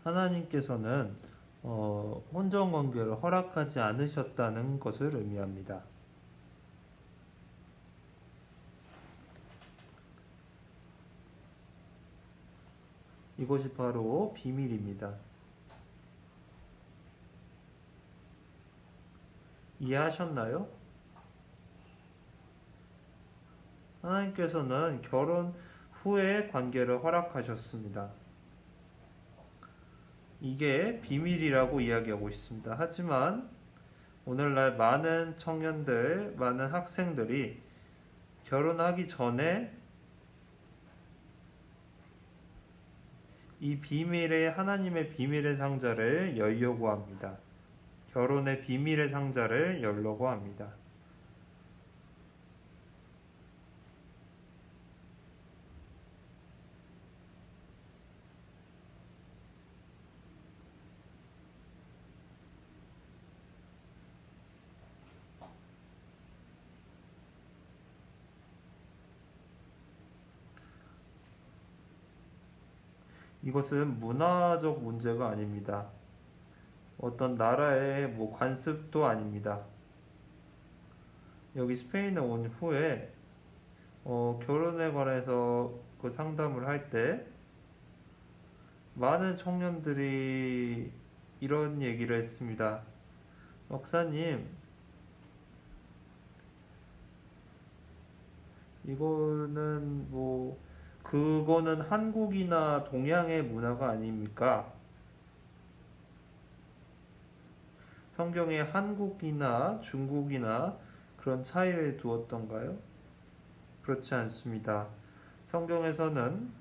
하나님께서는 혼전 관계를 허락하지 않으셨다는 것을 의미합니다. 이것이 바로 비밀입니다. 이해하셨나요? 하나님께서는 결혼 후의 관계를 허락하셨습니다. 이게 비밀이라고 이야기하고 있습니다. 하지만 오늘날 많은 청년들, 많은 학생들이 결혼하기 전에 이 하나님의 비밀의 상자를 열려고 합니다. 결혼의 비밀의 상자를 열려고 합니다. 이것은 문화적 문제가 아닙니다. 어떤 나라의 관습도 아닙니다. 여기 스페인에 온 후에 결혼에 관해서 그 상담을 할 때 많은 청년들이 이런 얘기를 했습니다. 목사님, 그거는 한국이나 동양의 문화가 아닙니까? 성경에 한국이나 중국이나 그런 차이를 두었던가요? 그렇지 않습니다. 성경에서는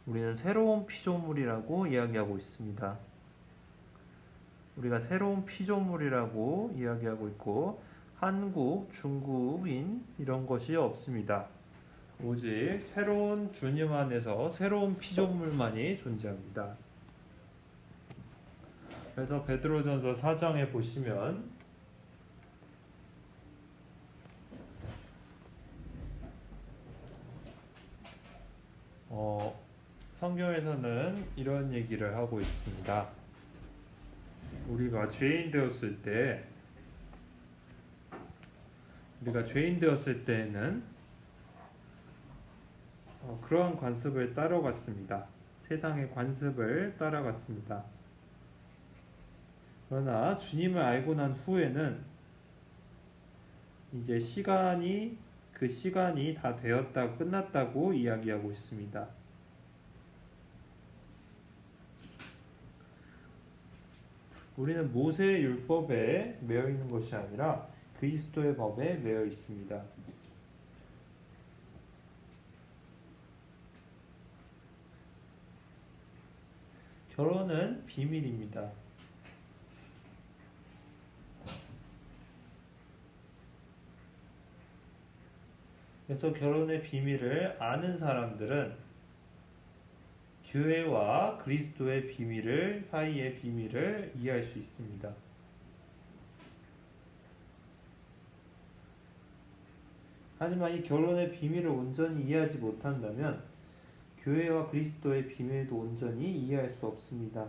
우리는 새로운 피조물이라고 이야기하고 있습니다. 우리가 새로운 피조물이라고 이야기하고 있고, 한국, 중국인 이런 것이 없습니다. 오직 새로운 주님 안에서 새로운 피조물만이 존재합니다. 그래서 베드로전서 4장에 보시면 성경에서는 이런 얘기를 하고 있습니다. 우리가 죄인 되었을 때에는 그러한 관습을 따라갔습니다. 세상의 관습을 따라갔습니다. 그러나 주님을 알고 난 후에는 이제 그 시간이 다 되었다고, 끝났다고 이야기하고 있습니다. 우리는 모세의 율법에 매여 있는 것이 아니라 그리스도의 법에 매여 있습니다. 결혼은 비밀입니다. 그래서 결혼의 비밀을 아는 사람들은 교회와 그리스도의 사이의 비밀을 이해할 수 있습니다. 하지만 이 결혼의 비밀을 온전히 이해하지 못한다면 교회와 그리스도의 비밀도 온전히 이해할 수 없습니다.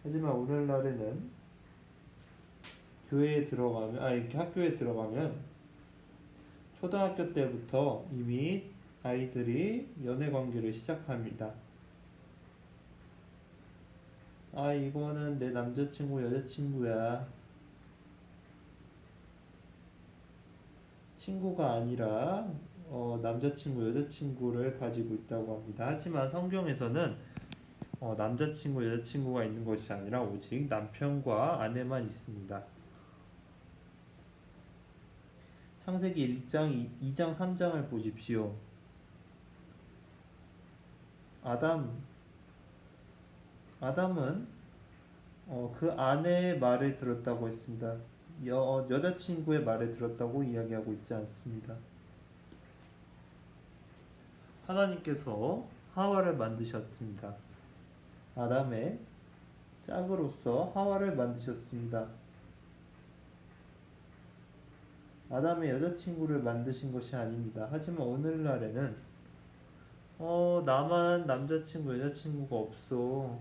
하지만 오늘날에는 교회에 들어가면, 이렇게 학교에 들어가면 초등학교 때부터 이미 아이들이 연애 관계를 시작합니다. 이거는 내 남자친구, 여자친구야. 친구가 아니라 남자친구, 여자친구를 가지고 있다고 합니다. 하지만 성경에서는 남자친구, 여자친구가 있는 것이 아니라 오직 남편과 아내만 있습니다. 창세기 1장, 2장, 3장을 보십시오. 아담은 그 아내의 말을 들었다고 했습니다. 여자친구의 말을 들었다고 이야기하고 있지 않습니다. 하나님께서 하와를 만드셨습니다. 아담의 짝으로서 하와를 만드셨습니다. 아담의 여자친구를 만드신 것이 아닙니다. 하지만 오늘날에는 나만 남자친구, 여자친구가 없어.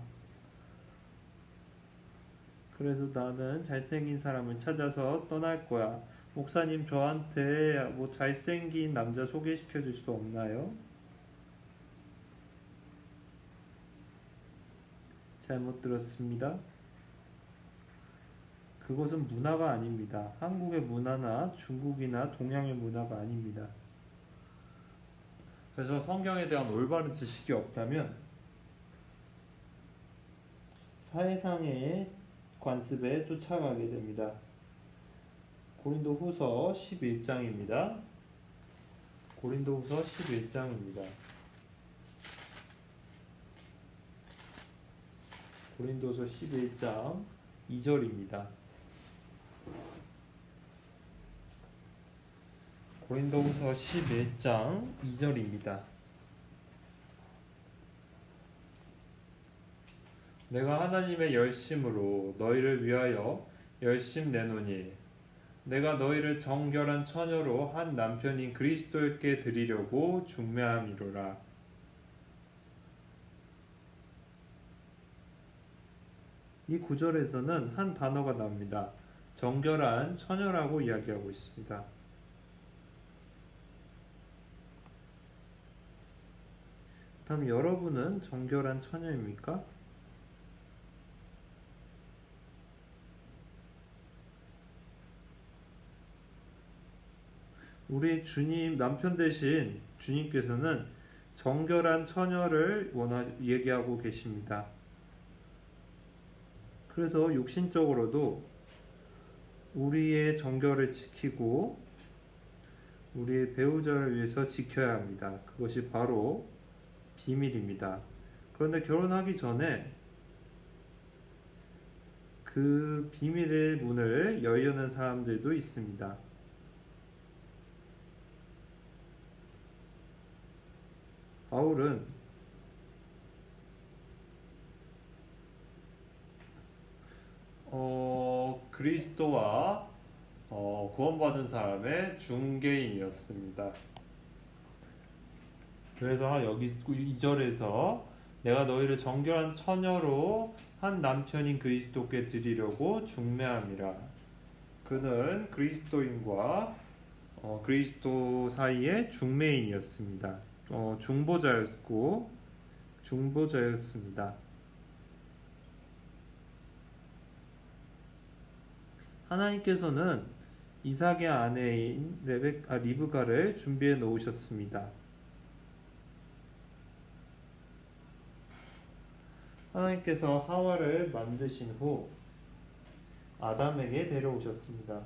그래서 나는 잘생긴 사람을 찾아서 떠날 거야. 목사님, 저한테 뭐 잘생긴 남자 소개시켜 줄 수 없나요? 잘못 들었습니다. 그것은 문화가 아닙니다. 한국의 문화나 중국이나 동양의 문화가 아닙니다. 그래서 성경에 대한 올바른 지식이 없다면 사회상의 관습에 쫓아가게 됩니다. 고린도후서 11장입니다. 고린도후서 11장입니다. 고린도서 11장 2절입니다. 고린도후서 11장 2절입니다. 내가 하나님의 열심으로 너희를 위하여 열심 내노니 내가 너희를 정결한 처녀로 한 남편인 그리스도께 드리려고 중매함이로라. 이 구절에서는 한 단어가 나옵니다. 정결한 처녀라고 이야기하고 있습니다. 그럼 여러분은 정결한 처녀입니까? 우리 주님, 남편 대신 주님께서는 정결한 처녀를 얘기하고 계십니다. 그래서 육신적으로도 우리의 정결을 지키고 우리의 배우자를 위해서 지켜야 합니다. 그것이 바로 비밀입니다. 그런데 결혼하기 전에 그 비밀의 문을 열려는 사람들도 있습니다. 바울은 그리스도와 구원받은 사람의 중개인이었습니다. 그래서 여기 2절에서 내가 너희를 정결한 처녀로 한 남편인 그리스도께 드리려고 중매함이라. 그는 그리스도인과 그리스도 사이의 중매인이었습니다. 중보자였습니다. 하나님께서는 이삭의 아내인 리브가를 준비해 놓으셨습니다. 하나님께서 하와를 만드신 후 아담에게 데려오셨습니다.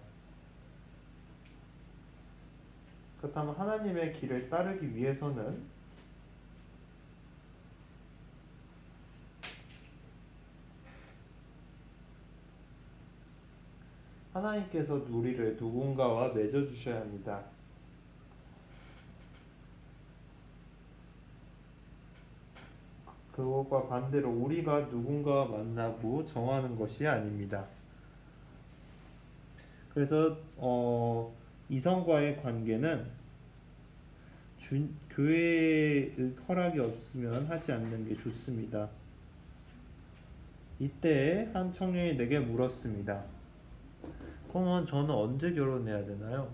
그렇다면 하나님의 길을 따르기 위해서는 하나님께서 우리를 누군가와 맺어주셔야 합니다. 그것과 반대로 우리가 누군가와 만나고 정하는 것이 아닙니다. 그래서 이성과의 관계는 교회의 허락이 없으면 하지 않는 게 좋습니다. 이때 한 청년이 내게 물었습니다. 그러면 저는 언제 결혼해야 되나요?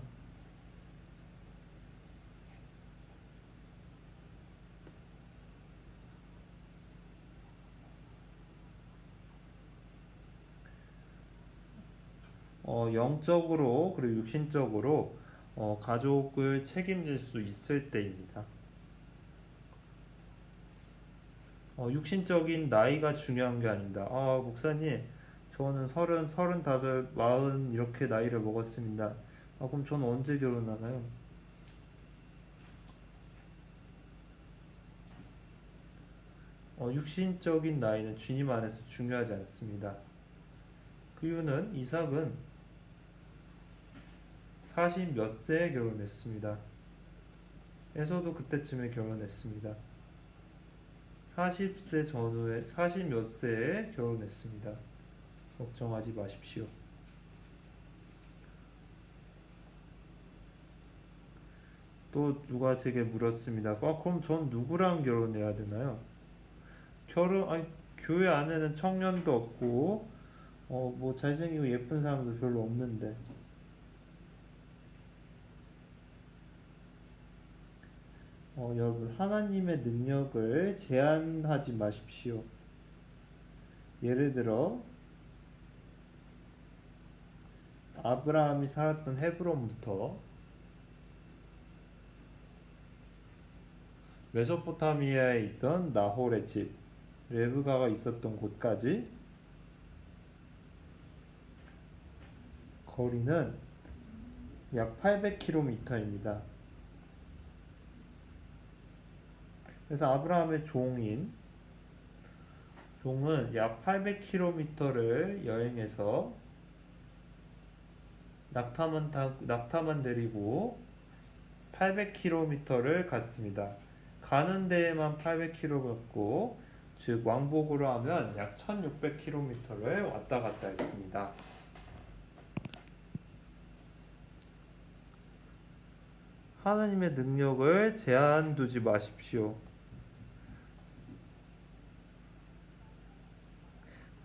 영적으로 그리고 육신적으로 가족을 책임질 수 있을 때입니다. 육신적인 나이가 중요한 게 아닙니다. 목사님, 저는 30, 35, 40 이렇게 나이를 먹었습니다. 그럼 저는 언제 결혼하나요? 육신적인 나이는 주님 안에서 중요하지 않습니다. 그 이유는 이삭은 40 몇 세에 결혼했습니다. 에서도 그때쯤에 결혼했습니다. 40세 전후에 40 몇 세에 결혼했습니다. 걱정하지 마십시오. 또 누가 제게 물었습니다. 그럼 전 누구랑 결혼해야 되나요? 교회 안에는 청년도 없고, 뭐 잘생기고 예쁜 사람도 별로 없는데. 여러분, 하나님의 능력을 제한하지 마십시오. 예를 들어, 아브라함이 살았던 헤브론부터 메소포타미아에 있던 나홀의 집, 레브가가 있었던 곳까지 거리는 약 800km입니다. 그래서 아브라함의 종은 약 800km를 여행해서 낙타만 데리고 800km를 갔습니다. 가는 데에만 800km 갔고, 즉 왕복으로 하면 약 1600km를 왔다 갔다 했습니다. 하나님의 능력을 제한 두지 마십시오.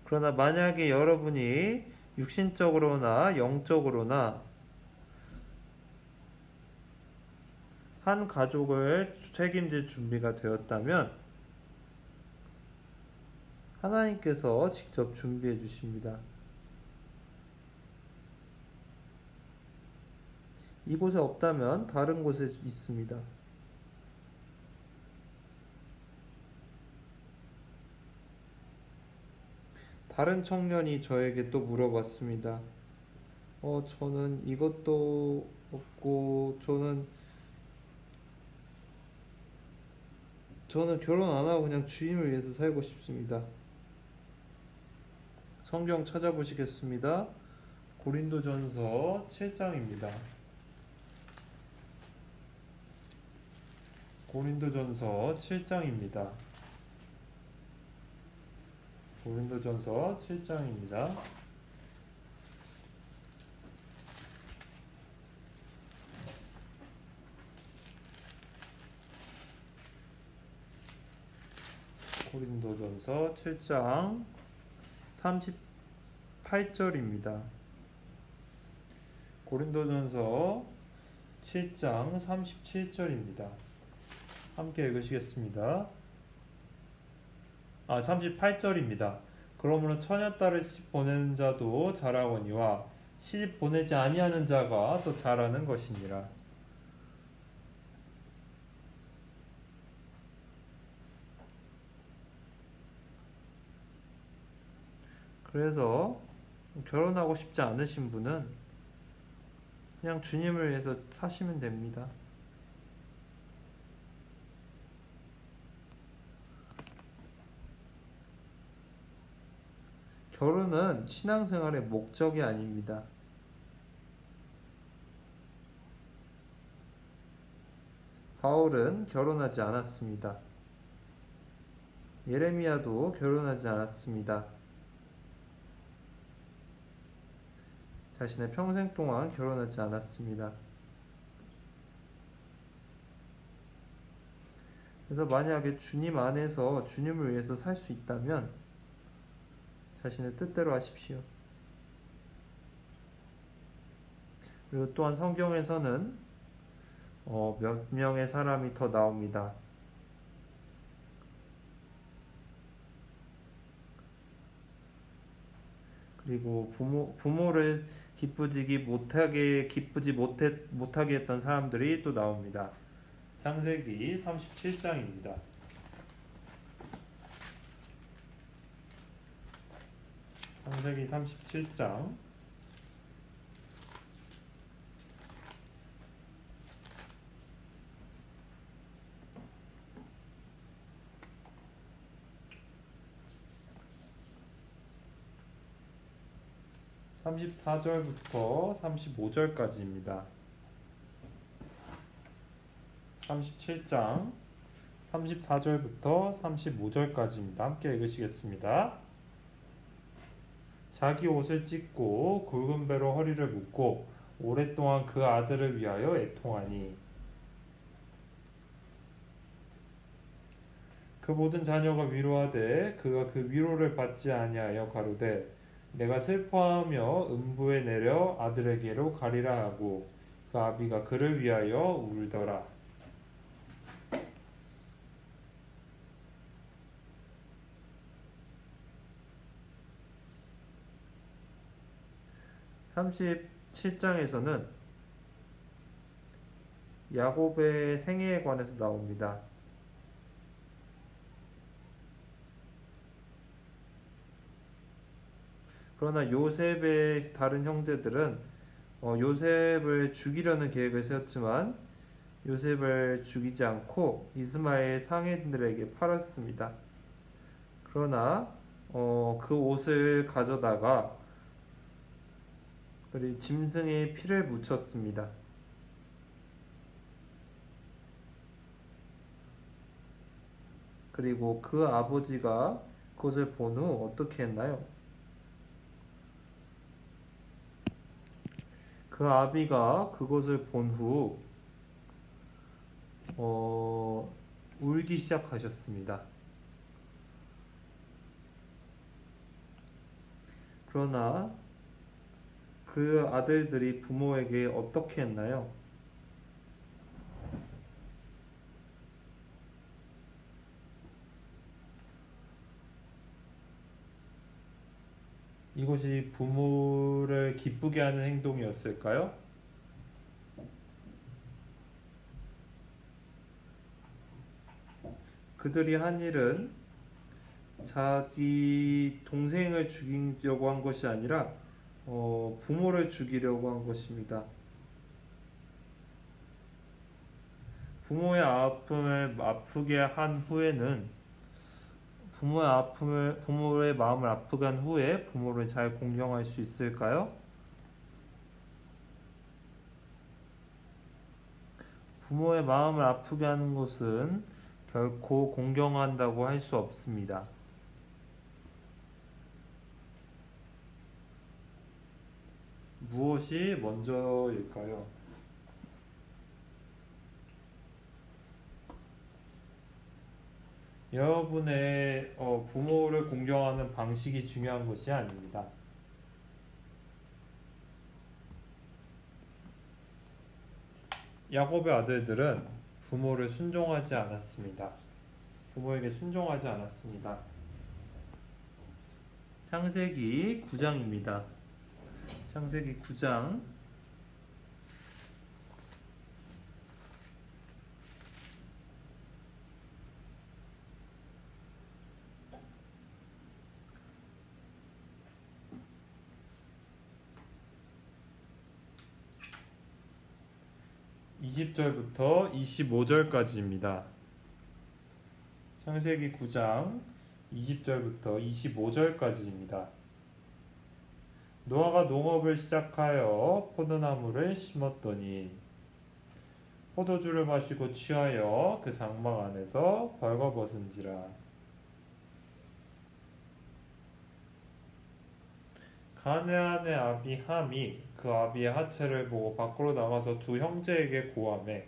그러나 만약에 여러분이 육신적으로나 영적으로나 한 가족을 책임질 준비가 되었다면 하나님께서 직접 준비해 주십니다. 이곳에 없다면 다른 곳에 있습니다. 다른 청년이 저에게 또 물어봤습니다. 저는 이것도 없고, 저는 결혼 안 하고 그냥 주님을 위해서 살고 싶습니다. 성경 찾아보시겠습니다. 고린도전서 7장입니다. 고린도전서 7장입니다. 고린도전서 7장입니다. 고린도전서 7장 38절입니다. 고린도전서 7장 37절입니다. 함께 읽으시겠습니다. 38절입니다. 그러므로 처녀딸을 시집 보내는 자도 잘하거니와 시집 보내지 아니하는 자가 또 잘하는 것이니라. 그래서 결혼하고 싶지 않으신 분은 그냥 주님을 위해서 사시면 됩니다. 결혼은 신앙생활의 목적이 아닙니다. 바울은 결혼하지 않았습니다. 예레미야도 결혼하지 않았습니다. 자신의 평생 동안 결혼하지 않았습니다. 그래서 만약에 주님 안에서 주님을 위해서 살 수 있다면 자신의 뜻대로 하십시오. 그리고 또한 성경에서는 몇 명의 사람이 더 나옵니다. 그리고 부모를 기쁘지 못하게 했던 사람들이 또 나옵니다. 창세기 37장입니다. 창세기 37장 34절부터 35절까지입니다. 37장 34절부터 35절까지입니다. 함께 읽으시겠습니다. 자기 옷을 찢고 굵은 배로 허리를 묶고 오랫동안 그 아들을 위하여 애통하니 그 모든 자녀가 위로하되 그가 그 위로를 받지 아니하여 가로되 내가 슬퍼하며 음부에 내려 아들에게로 가리라 하고 그 아비가 그를 위하여 울더라. (37장에서는) 야곱의 생애에 관해서 나옵니다. 그러나 요셉의 다른 형제들은 요셉을 죽이려는 계획을 세웠지만 요셉을 죽이지 않고 이스마엘 상인들에게 팔았습니다. 그러나 그 옷을 가져다가 짐승의 피를 묻혔습니다. 그리고 그 아버지가 그것을 본 후 어떻게 했나요? 그 아비가 그것을 본 후 울기 시작하셨습니다. 그러나 그 아들들이 부모에게 어떻게 했나요? 이것이 부모를 기쁘게 하는 행동이었을까요? 그들이 한 일은 자기 동생을 죽이려고 한 것이 아니라 부모를 죽이려고 한 것입니다. 부모의 아픔을 아프게 한 후에는 부모의 마음을 아프게 한 후에 부모를 잘 공경할 수 있을까요? 부모의 마음을 아프게 하는 것은 결코 공경한다고 할 수 없습니다. 무엇이 먼저일까요? 여러분의 부모를 공경하는 방식이 중요한 것이 아닙니다. 야곱의 아들들은 부모를 순종하지 않았습니다. 부모에게 순종하지 않았습니다. 창세기 9장입니다. 창세기 9장 20절부터 25절까지입니다. 창세기 9장 20절부터 25절까지입니다. 노아가 농업을 시작하여 포도나무를 심었더니 포도주를 마시고 취하여 그 장막 안에서 벌거벗은지라. 가나안의 아비 함이 그 아비의 하체를 보고 밖으로 나가서 두 형제에게 고하매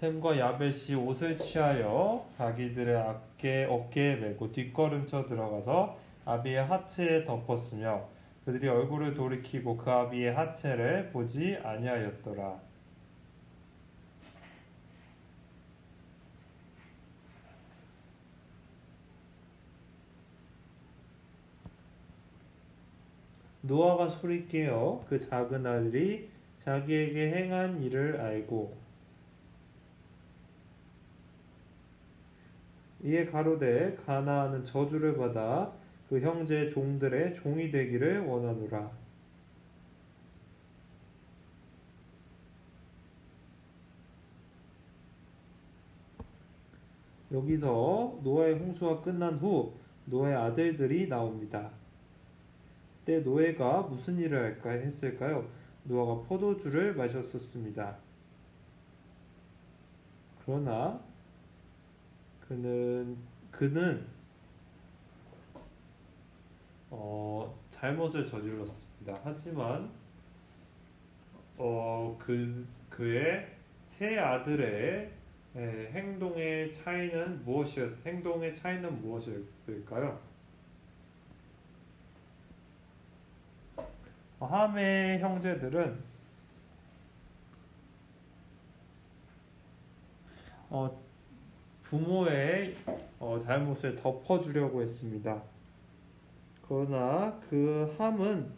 셈과 야벳이 옷을 취하여 자기들의 어깨에 메고 뒷걸음쳐 들어가서 아비의 하체에 덮었으며 그들이 얼굴을 돌이키고 그 아비의 하체를 보지 아니하였더라. 노아가 술이 깨어 그 작은 아들이 자기에게 행한 일을 알고 이에 가로되 가나안은 저주를 받아 그 형제 종들의 종이 되기를 원하노라. 여기서 노아의 홍수가 끝난 후 노아의 아들들이 나옵니다. 그때 노아가 무슨 일을 했을까요? 노아가 포도주를 마셨었습니다. 그러나 그는 잘못을 저질렀습니다. 하지만 그의 세 아들의 행동의 차이는 무엇이었을까요? 함의 형제들은 부모의 잘못을 덮어주려고 했습니다. 그러나 그 함은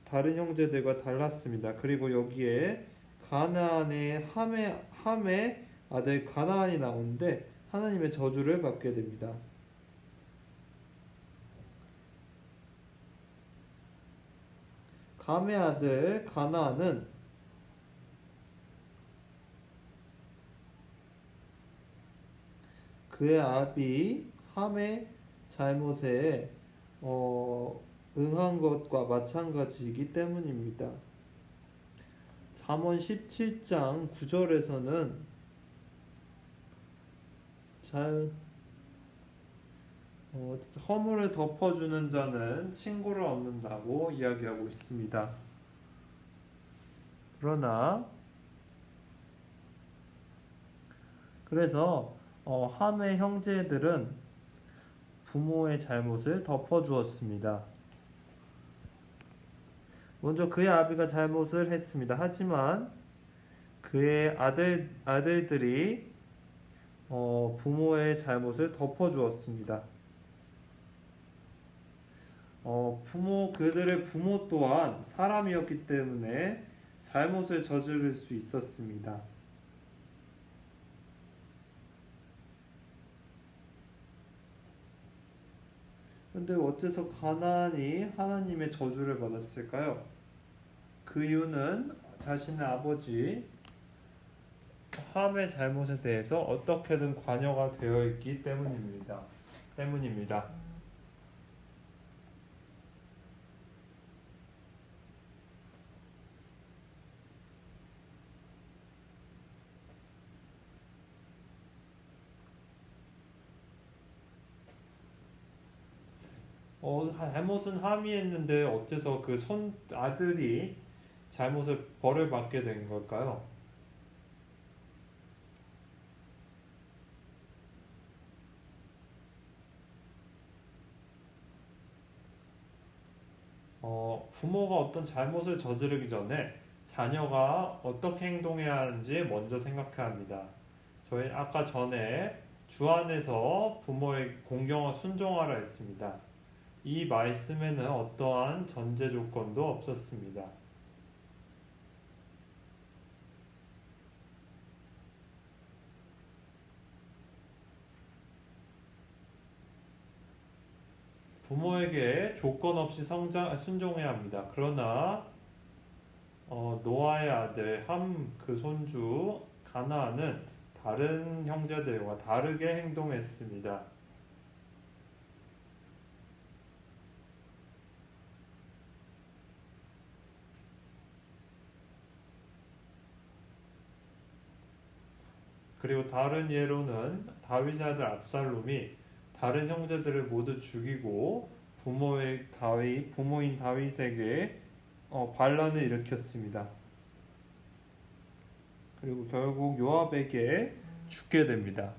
다른 형제들과 달랐습니다. 그리고 여기에 가나안의 함의 아들 가나안이 나오는데 하나님의 저주를 받게 됩니다. 감의 아들 가나안은 그의 아비 함의 잘못에 응한 것과 마찬가지이기 때문입니다. 잠언 17장 9절에서는 허물을 덮어주는 자는 친구를 얻는다고 이야기하고 있습니다. 그래서 함의 형제들은 부모의 잘못을 덮어주었습니다. 먼저 그의 아비가 잘못을 했습니다. 하지만 그의 아들들이 부모의 잘못을 덮어주었습니다. 그들의 부모 또한 사람이었기 때문에 잘못을 저지를 수 있었습니다. 근데 어째서 가나안이 하나님의 저주를 받았을까요? 그 이유는 자신의 아버지 함의 잘못에 대해서 어떻게든 관여가 되어 있기 때문입니다. 잘못은 함이 했는데 어째서 그 아들이 벌을 받게 된 걸까요? 부모가 어떤 잘못을 저지르기 전에 자녀가 어떻게 행동해야 하는지 먼저 생각해야 합니다. 저희 아까 전에 주 안에서 부모의 공경과 순종하라 했습니다. 이 말씀에는 어떠한 전제 조건도 없었습니다. 부모에게 조건 없이 순종해야 합니다. 그러나 노아의 아들 그 손주 가나안은 다른 형제들과 다르게 행동했습니다. 그리고 다른 예로는 다윗의 아들 압살롬이 다른 형제들을 모두 죽이고 부모인 다윗에게 반란을 일으켰습니다. 그리고 결국 요압에게 죽게 됩니다.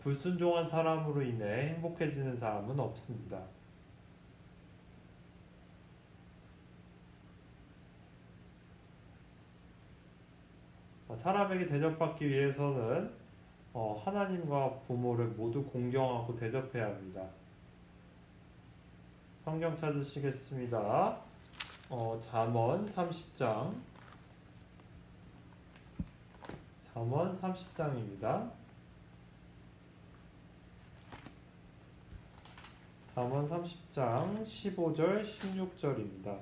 불순종한 사람으로 인해 행복해지는 사람은 없습니다. 사람에게 대접받기 위해서는 하나님과 부모를 모두 공경하고 대접해야 합니다. 성경 찾으시겠습니다. 잠언 30장. 잠언 30장입니다. 잠언 30장 15절 16절입니다.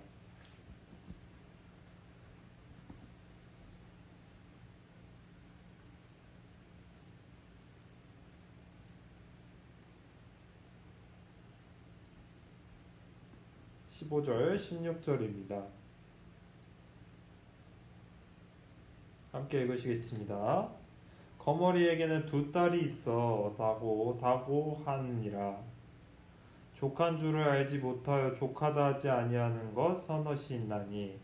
(15절) (16절입니다) 함께 읽으시겠습니다. 거머리에게는 두 딸이 있어 다고 하니라. 족한 줄을 알지 못하여 족하다 하지 아니하는 것 서너시 있나니.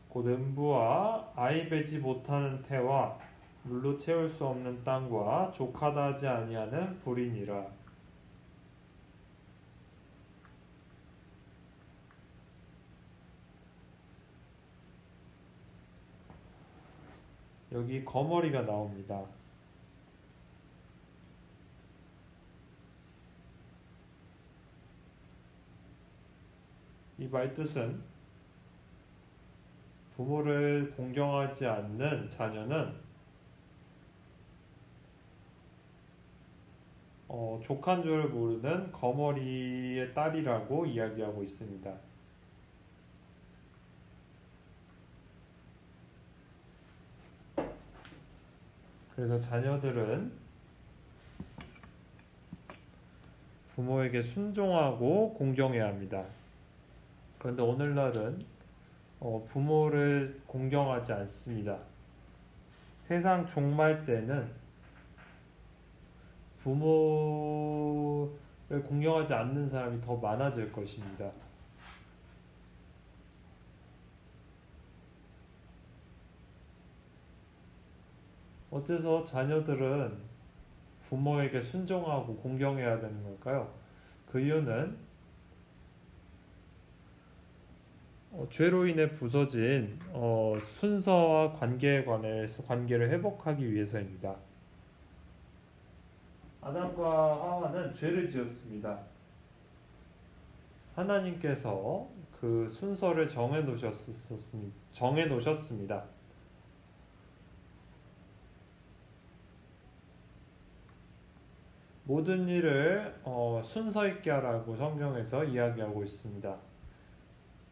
곧 음부와 아이 베지 못하는 태와 물로 채울 수 없는 땅과 족하다 하지 아니하는 불이니라. 여기 거머리가 나옵니다. 이 말뜻은 부모를 공경하지 않는 자녀는 족한 줄 모르는 거머리의 딸이라고 이야기하고 있습니다. 그래서 자녀들은 부모에게 순종하고 공경해야 합니다. 그런데 오늘날은 부모를 공경하지 않습니다. 세상 종말 때는 부모를 공경하지 않는 사람이 더 많아질 것입니다. 어째서 자녀들은 부모에게 순종하고 공경해야 되는 걸까요? 그 이유는 죄로 인해 부서진 순서와 관계에 관해서 관계를 회복하기 위해서입니다. 아담과 하와는 죄를 지었습니다. 하나님께서 그 순서를 정해 놓으셨습니다. 모든 일을 순서 있게 하라고 성경에서 이야기하고 있습니다.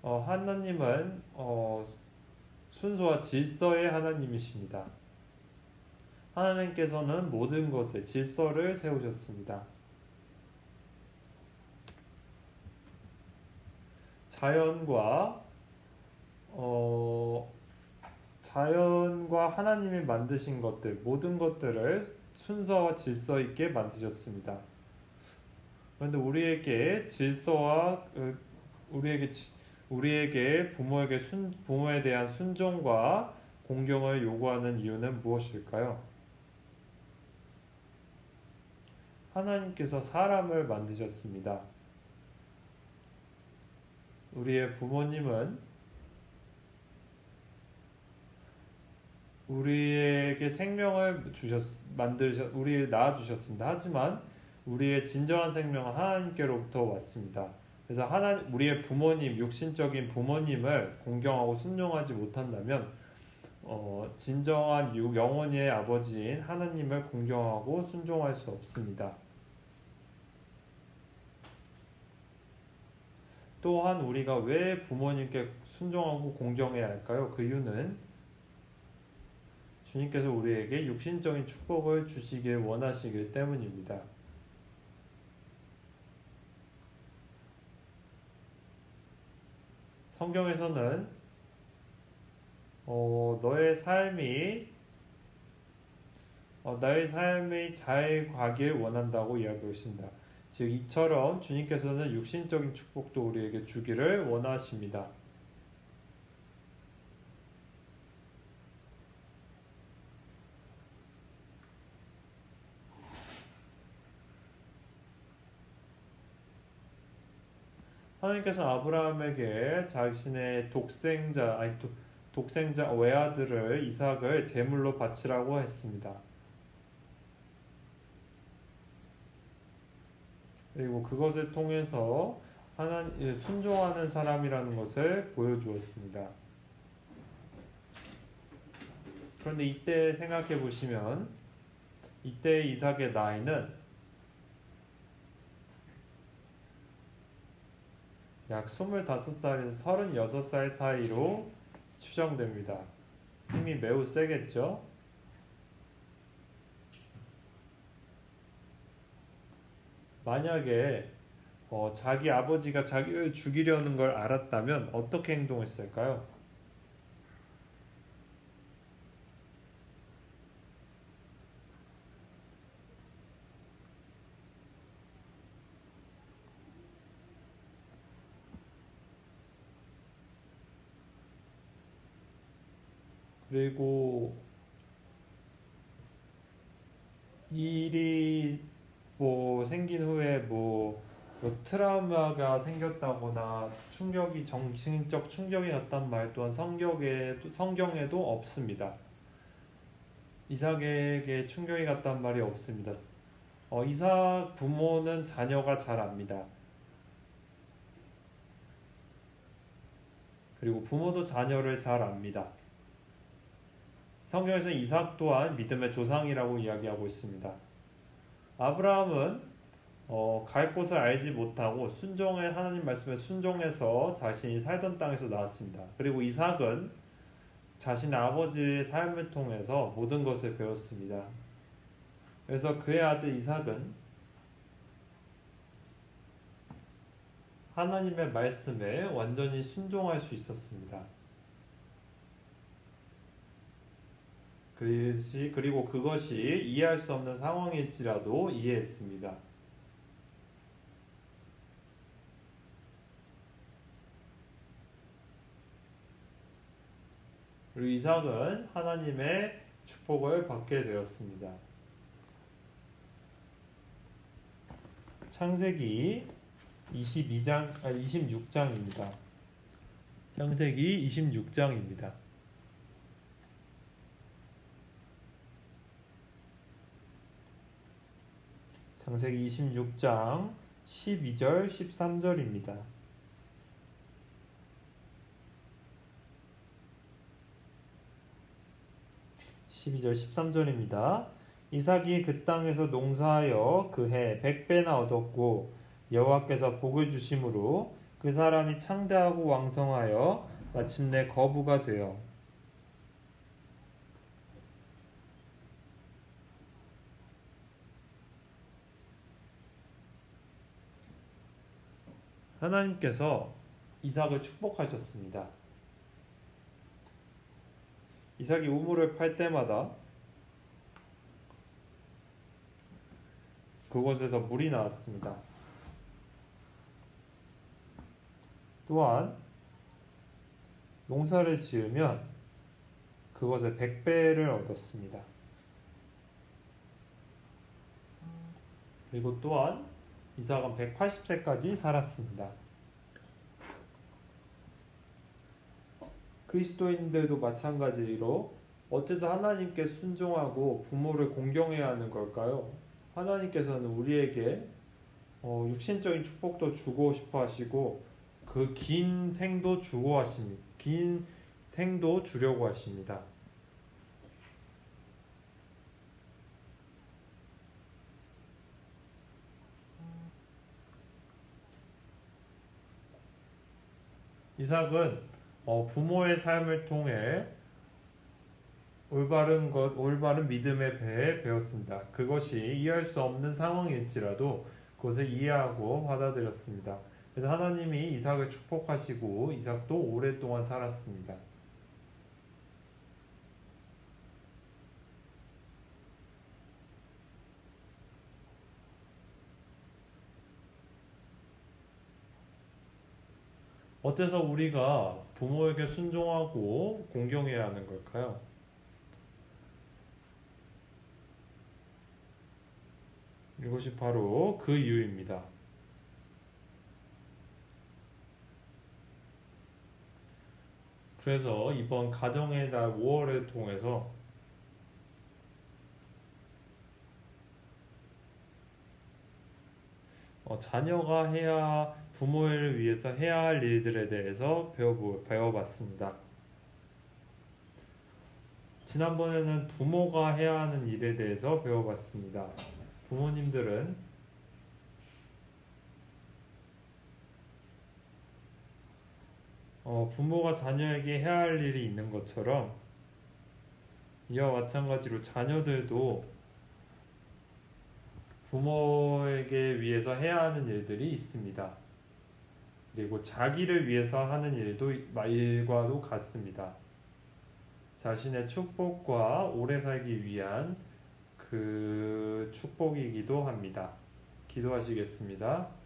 하나님은 순서와 질서의 하나님이십니다. 하나님께서는 모든 것에 질서를 세우셨습니다. 자연과 하나님이 만드신 것들, 모든 것들을 순서와 질서 있게 만드셨습니다. 그런데 우리에게 부모에 대한 순종과 공경을 요구하는 이유는 무엇일까요? 하나님께서 사람을 만드셨습니다. 우리의 부모님은 우리에게 생명을 우리를 낳아주셨습니다. 하지만 우리의 진정한 생명은 하나님께로부터 왔습니다. 그래서 우리의 부모님, 육신적인 부모님을 공경하고 순종하지 못한다면 진정한 영혼의 아버지인 하나님을 공경하고 순종할 수 없습니다. 또한 우리가 왜 부모님께 순종하고 공경해야 할까요? 그 이유는 주님께서 우리에게 육신적인 축복을 주시길 원하시기 때문입니다. 성경에서는 너의 삶이 잘 가길 원한다고 이야기하고 있습니다. 즉 이처럼 주님께서는 육신적인 축복도 우리에게 주기를 원하십니다. 하나님께서 아브라함에게 자신의 독생자 외아들을 이삭을 제물로 바치라고 했습니다. 그리고 그것을 통해서 하나님 순종하는 사람이라는 것을 보여주었습니다. 그런데 이때 생각해 보시면 이때 이삭의 나이는 약 25살에서 36살 사이로 추정됩니다. 힘이 매우 세겠죠? 만약에 자기 아버지가 자기를 죽이려는 걸 알았다면 어떻게 행동했을까요? 그리고 이 일이 생긴 후에 트라우마가 생겼다거나 정신적 충격이 났단 말 또한 성경에도 없습니다. 이삭에게 충격이 갔단 말이 없습니다. 이삭 부모는 자녀가 잘 압니다. 그리고 부모도 자녀를 잘 압니다. 성경에서 이삭 또한 믿음의 조상이라고 이야기하고 있습니다. 아브라함은 갈 곳을 알지 못하고 하나님 말씀에 순종해서 자신이 살던 땅에서 나왔습니다. 그리고 이삭은 자신의 아버지의 삶을 통해서 모든 것을 배웠습니다. 그래서 그의 아들 이삭은 하나님의 말씀에 완전히 순종할 수 있었습니다. 그리고 그것이 이해할 수 없는 상황일지라도 이해했습니다. 그리고 이삭은 하나님의 축복을 받게 되었습니다. 창세기 26장입니다. 창세기 26장입니다. 창세기 26장 12절 13절입니다. 12절 13절입니다. 이삭이 그 땅에서 농사하여 그 해 100배나 얻었고 여호와께서 복을 주심으로 그 사람이 창대하고 왕성하여 마침내 거부가 되어 하나님께서 이삭을 축복하셨습니다. 이삭이 우물을 팔 때마다 그곳에서 물이 나왔습니다. 또한 농사를 지으면 그것을 100배를 얻었습니다. 그리고 또한 이삭은 180세까지 살았습니다. 그리스도인들도 마찬가지로 어째서 하나님께 순종하고 부모를 공경해야 하는 걸까요? 하나님께서는 우리에게 육신적인 축복도 주고 싶어 하시고 그 긴 생도 주려고 하십니다. 이삭은 부모의 삶을 통해 올바른 믿음의 배에 배웠습니다. 그것이 이해할 수 없는 상황일지라도 그것을 이해하고 받아들였습니다. 그래서 하나님이 이삭을 축복하시고 이삭도 오랫동안 살았습니다. 어때서 우리가 부모에게 순종하고 공경해야 하는 걸까요? 이것이 바로 그 이유입니다. 그래서 이번 가정의 달 5월을 통해서 자녀가 해야 부모를 위해서 해야 할 일들에 대해서 배워봤습니다. 지난번에는 부모가 해야 하는 일에 대해서 배워봤습니다. 부모님들은 부모가 자녀에게 해야 할 일이 있는 것처럼 이와 마찬가지로 자녀들도 부모에게 위해서 해야 하는 일들이 있습니다. 그리고 자기를 위해서 하는 일과도 같습니다. 자신의 축복과 오래 살기 위한 그 축복이기도 합니다. 기도하시겠습니다.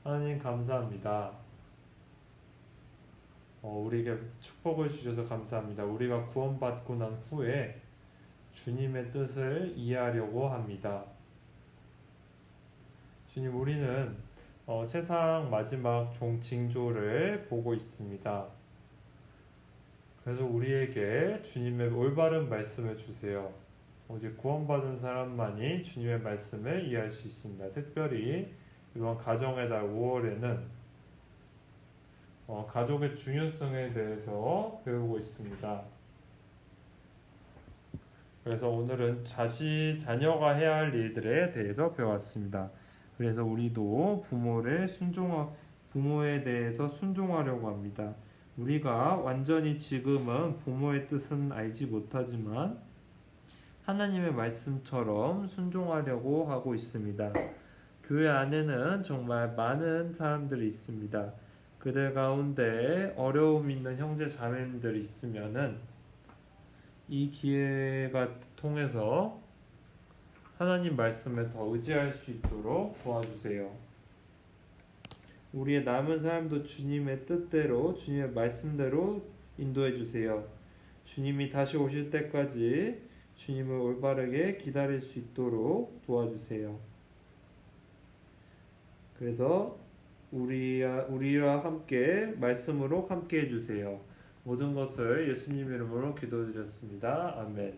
하나님 감사합니다. 우리에게 축복을 주셔서 감사합니다. 우리가 구원받고 난 후에 주님의 뜻을 이해하려고 합니다. 주님, 우리는 세상 마지막 징조를 보고 있습니다. 그래서 우리에게 주님의 올바른 말씀을 주세요. 오직 구원받은 사람만이 주님의 말씀을 이해할 수 있습니다. 특별히 이번 가정의 달 5월에는 가족의 중요성에 대해서 배우고 있습니다. 그래서 오늘은 자녀가 해야 할 일들에 대해서 배웠습니다. 그래서 우리도 부모에 대해서 순종하려고 합니다. 우리가 완전히 지금은 부모의 뜻은 알지 못하지만 하나님의 말씀처럼 순종하려고 하고 있습니다. 교회 안에는 정말 많은 사람들이 있습니다. 그들 가운데 어려움 있는 형제 자매님들이 있으면은 이 기회가 통해서 하나님 말씀에 더 의지할 수 있도록 도와주세요. 우리의 남은 삶도 주님의 뜻대로, 주님의 말씀대로 인도해 주세요. 주님이 다시 오실 때까지 주님을 올바르게 기다릴 수 있도록 도와주세요. 그래서 우리와 함께 말씀으로 함께 해주세요. 모든 것을 예수님 이름으로 기도드렸습니다. 아멘.